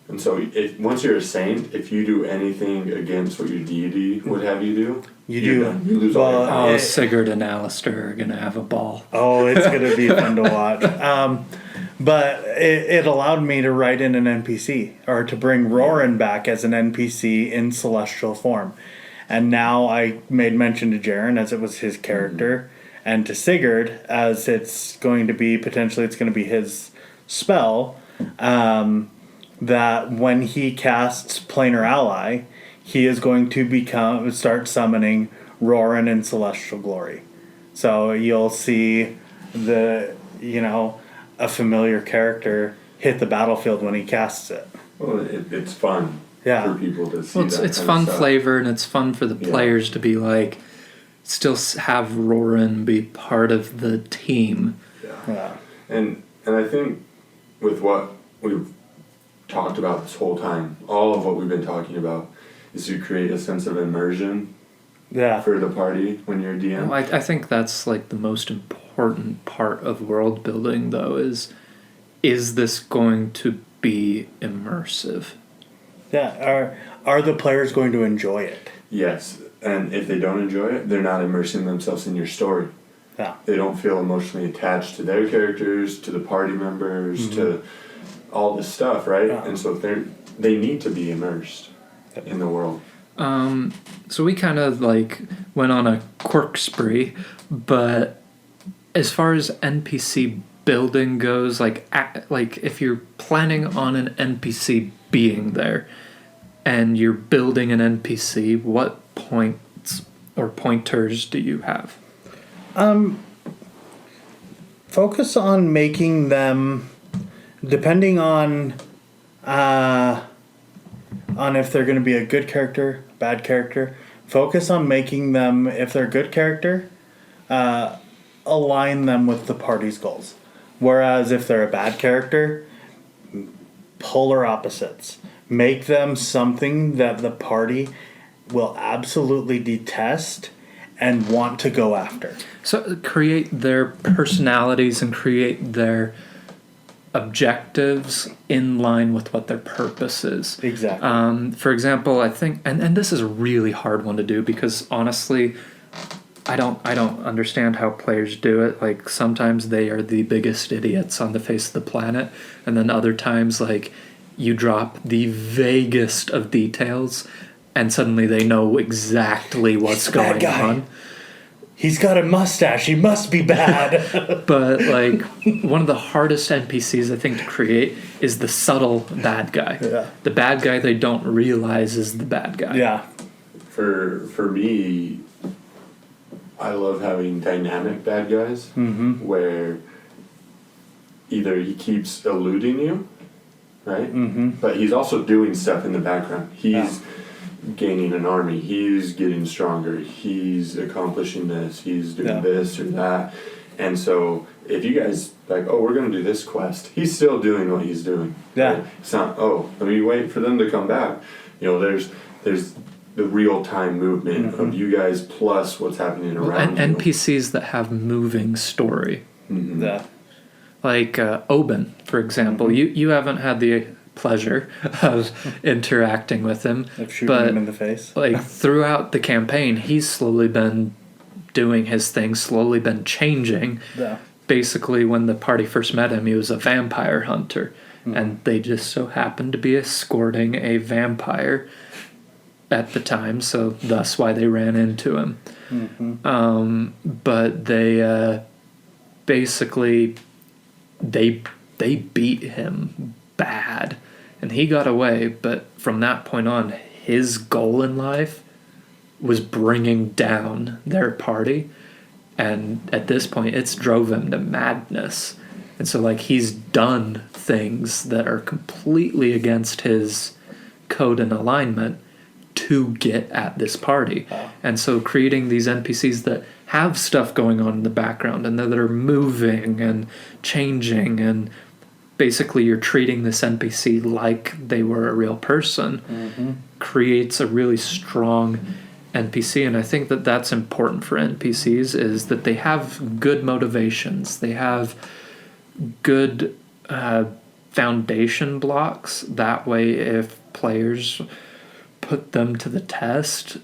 And so, once you're a saint, if you do anything against what your deity would have you do, you're done. You lose all your power. Sigurd and Alistair are gonna have a ball. Oh, it's gonna be fun to watch. But it allowed me to write in an NPC, or to bring Roran back as an NPC in celestial form. And now I made mention to Jaren as it was his character, and to Sigurd as it's going to be his spell. That when he casts Planar Ally, he is going to start summoning Roran in celestial glory. So you'll see a familiar character hit the battlefield when he casts it. Well, it's fun for people to see. Well, it's fun flavor, and it's fun for the players to be like, still have Roran be part of the team. Yeah. And I think with what we've talked about this whole time, all of what we've been talking about, is to create a sense of immersion for the party when you're DM. Well, I think that's like the most important part of world building, though, is this going to be immersive? Yeah. Are the players going to enjoy it? Yes. And if they don't enjoy it, they're not immersing themselves in your story. Yeah. They don't feel emotionally attached to their characters, to the party members, to all this stuff, right? Yeah. And so they need to be immersed in the world. So we kind of like went on a quirk spree, but as far as NPC building goes, like if you're planning on an NPC being there and you're building an NPC, what points or pointers do you have? Focus on making them, depending on if they're going to be a good character, bad character. Focus on making them, if they're a good character, align them with the party's goals. Whereas if they're a bad character, polar opposites. Make them something that the party will absolutely detest and want to go after. So create their personalities and create their objectives in line with what their purpose is. Exactly. For example, I think, and this is a really hard one to do because honestly, I don't understand how players do it. Like sometimes they are the biggest idiots on the face of the planet, and then other times like you drop the vaguest of details, and suddenly they know exactly what's going on. He's got a mustache. He must be bad. But like one of the hardest NPCs I think to create is the subtle bad guy. Yeah. The bad guy they don't realize is the bad guy. Yeah. For me, I love having dynamic bad guys where either he keeps eluding you, right? But he's also doing stuff in the background. He's gaining an army. He's getting stronger. He's accomplishing this. He's doing this or that. And so if you guys like, oh, we're going to do this quest, he's still doing what he's doing. Yeah. Right? It's not, oh, let me wait for them to come back. You know, there's the real-time movement of you guys plus what's happening around and you. NPCs that have moving story. Yeah. Like Oben, for example. You haven't had the pleasure of interacting with him. Of shooting him in the face. Like throughout the campaign, he's slowly been doing his thing, slowly been changing. Yeah. Basically, when the party first met him, he was a vampire hunter. And they just so happened to be escorting a vampire at the time, so thus why they ran into him. But they basically they beat him bad, and he got away. But from that point on, his goal in life was bringing down their party, and at this point, it's drove him to madness. And so, like, he's done things that are completely against his code and alignment to get at this party. And so creating these NPCs that have stuff going on in the background and that are moving and changing, and basically you're treating this NPC like they were a real person, creates a really strong NPC. And I think that that's important for NPCs, is that they have good motivations. They have good foundation blocks. That way, if players put them to the test,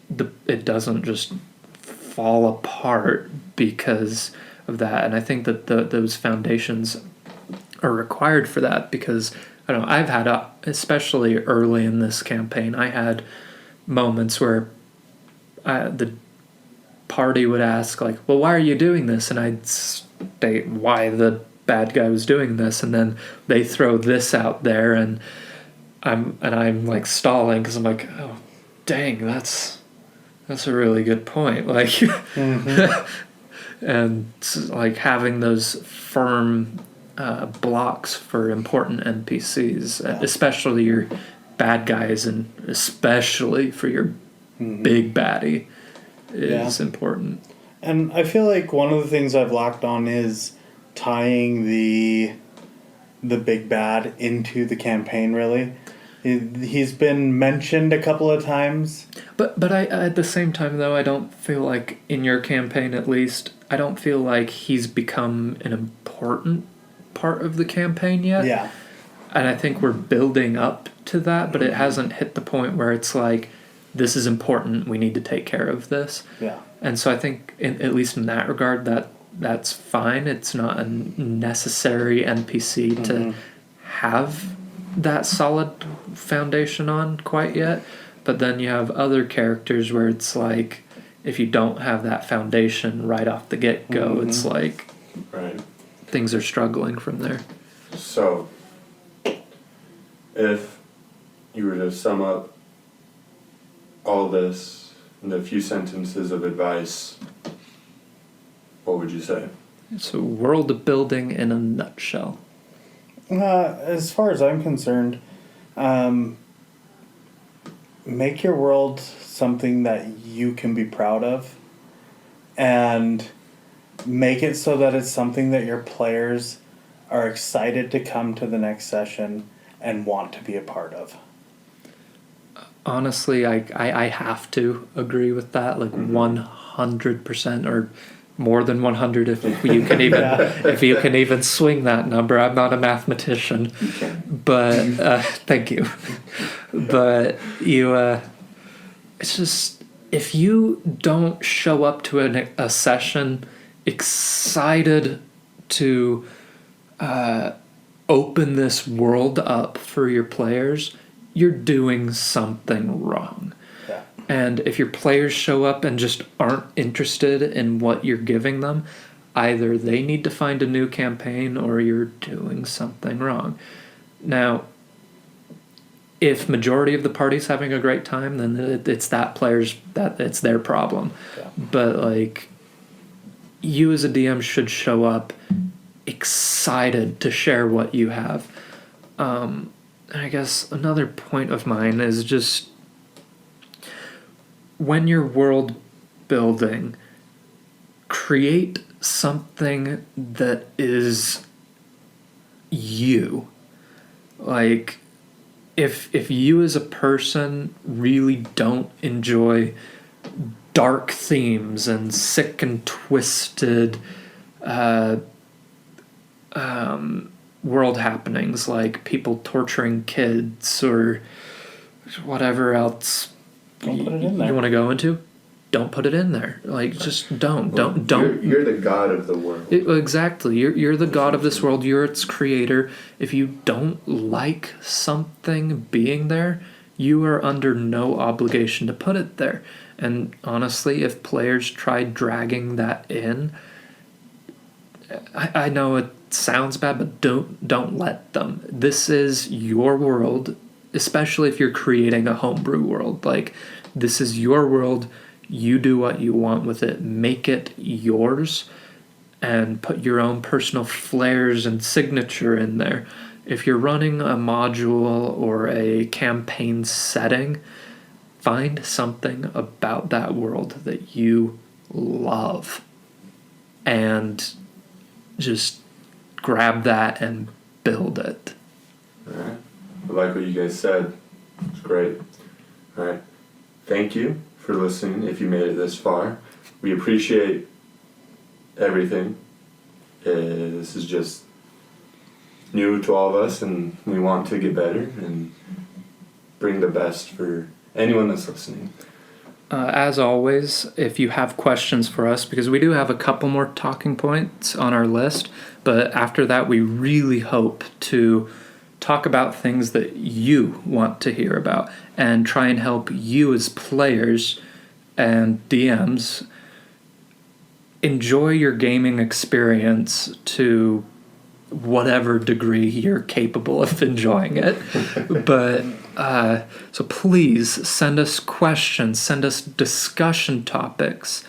it doesn't just fall apart because of that. And I think that those foundations are required for that, because I don't know, I've had especially early in this campaign, I had moments where the party would ask like, well, why are you doing this? And I'd state why the bad guy was doing this, and then they throw this out there, and I'm like stalling because I'm like, oh, dang, that's a really good point. Like, and like having those firm blocks for important NPCs, especially your bad guys, and especially for your big baddie, is important. And I feel like one of the things I've lacked on is tying the the big bad into the campaign, really. He's been mentioned a couple of times. But I at the same time, though, I don't feel like, in your campaign at least, I don't feel like he's become an important part of the campaign yet. Yeah. And I think we're building up to that, but it hasn't hit the point where it's like, this is important, we need to take care of this. Yeah. And so I think, at least in that regard, that's fine. It's not a necessary NPC to have that solid foundation on quite yet. But then you have other characters where it's like, if you don't have that foundation right off the get-go, it's like things are struggling from there. So, if you were to sum up all this in a few sentences of advice, what would you say? So world building in a nutshell. As far as I'm concerned, make your world something that you can be proud of, and make it so that it's something that your players are excited to come to the next session and want to be a part of. Honestly, I have to agree with that, like 100%, or more than 100 if you can even if you can even swing that number. I'm not a mathematician, but thank you. But you, it's just, if you don't show up to a session excited to open this world up for your players, you're doing something wrong. Yeah. And if your players show up and just aren't interested in what you're giving them, either they need to find a new campaign or you're doing something wrong. Now, if majority of the party's having a great time, then it's it's their problem. Yeah. But like, you as a DM should show up excited to share what you have. And I guess another point of mine is just, when you're world building, create something that is you. Like, if you as a person really don't enjoy dark themes and sick and twisted world happenings, like people torturing kids or whatever else Don't put it in there. you want to go into, don't put it in there. Like, just don't. You're the god of the world. Exactly. You're the god of this world. You're its creator. If you don't like something being there, you are under no obligation to put it there. And honestly, if players try dragging that in, I know it sounds bad, but don't let them. This is your world, especially if you're creating a homebrew world. Like, this is your world. You do what you want with it. Make it yours and put your own personal flares and signature in there. If you're running a module or a campaign setting, find something about that world that you love and just grab that and build it. All right. I like what you guys said. It's great. All right. Thank you for listening if you made it this far. We appreciate everything. This is just new to all of us, and we want to get better and bring the best for anyone that's listening. As always, if you have questions for us, because we do have a couple more talking points on our list, but after that we really hope to talk about things that you want to hear about and try and help you as players and DMs enjoy your gaming experience to whatever degree you're capable of enjoying it. But so please send us questions, send us discussion topics,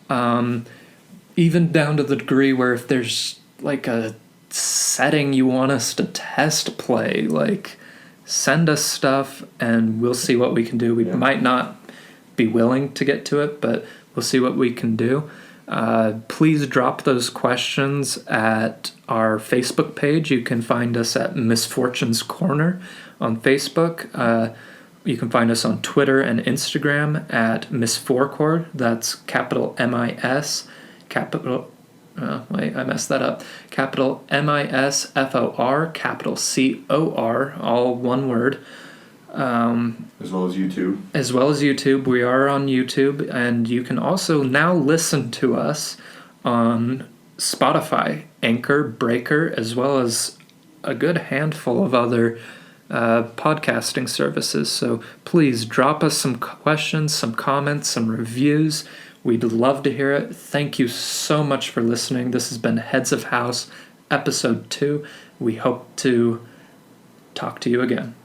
even down to the degree where if there's like a setting you want us to test play, like, send us stuff and we'll see what we can do. We might not be willing to get to it, but we'll see what we can do. Please drop those questions at our Facebook page. You can find us at Misfortune's Corner on Facebook. You can find us on Twitter and Instagram at Misforcord. That's capital M-I-S, capital... wait, I messed that up. Capital M-I-S-F-O-R, capital C-O-R, all one word. As well as YouTube. As well as YouTube. We are on YouTube, and you can also now listen to us on Spotify, Anchor, Breaker, as well as a good handful of other podcasting services. So please drop us some questions, some comments, some reviews. We'd love to hear it. Thank you so much for listening. This has been Heads of House, Episode 2. We hope to talk to you again.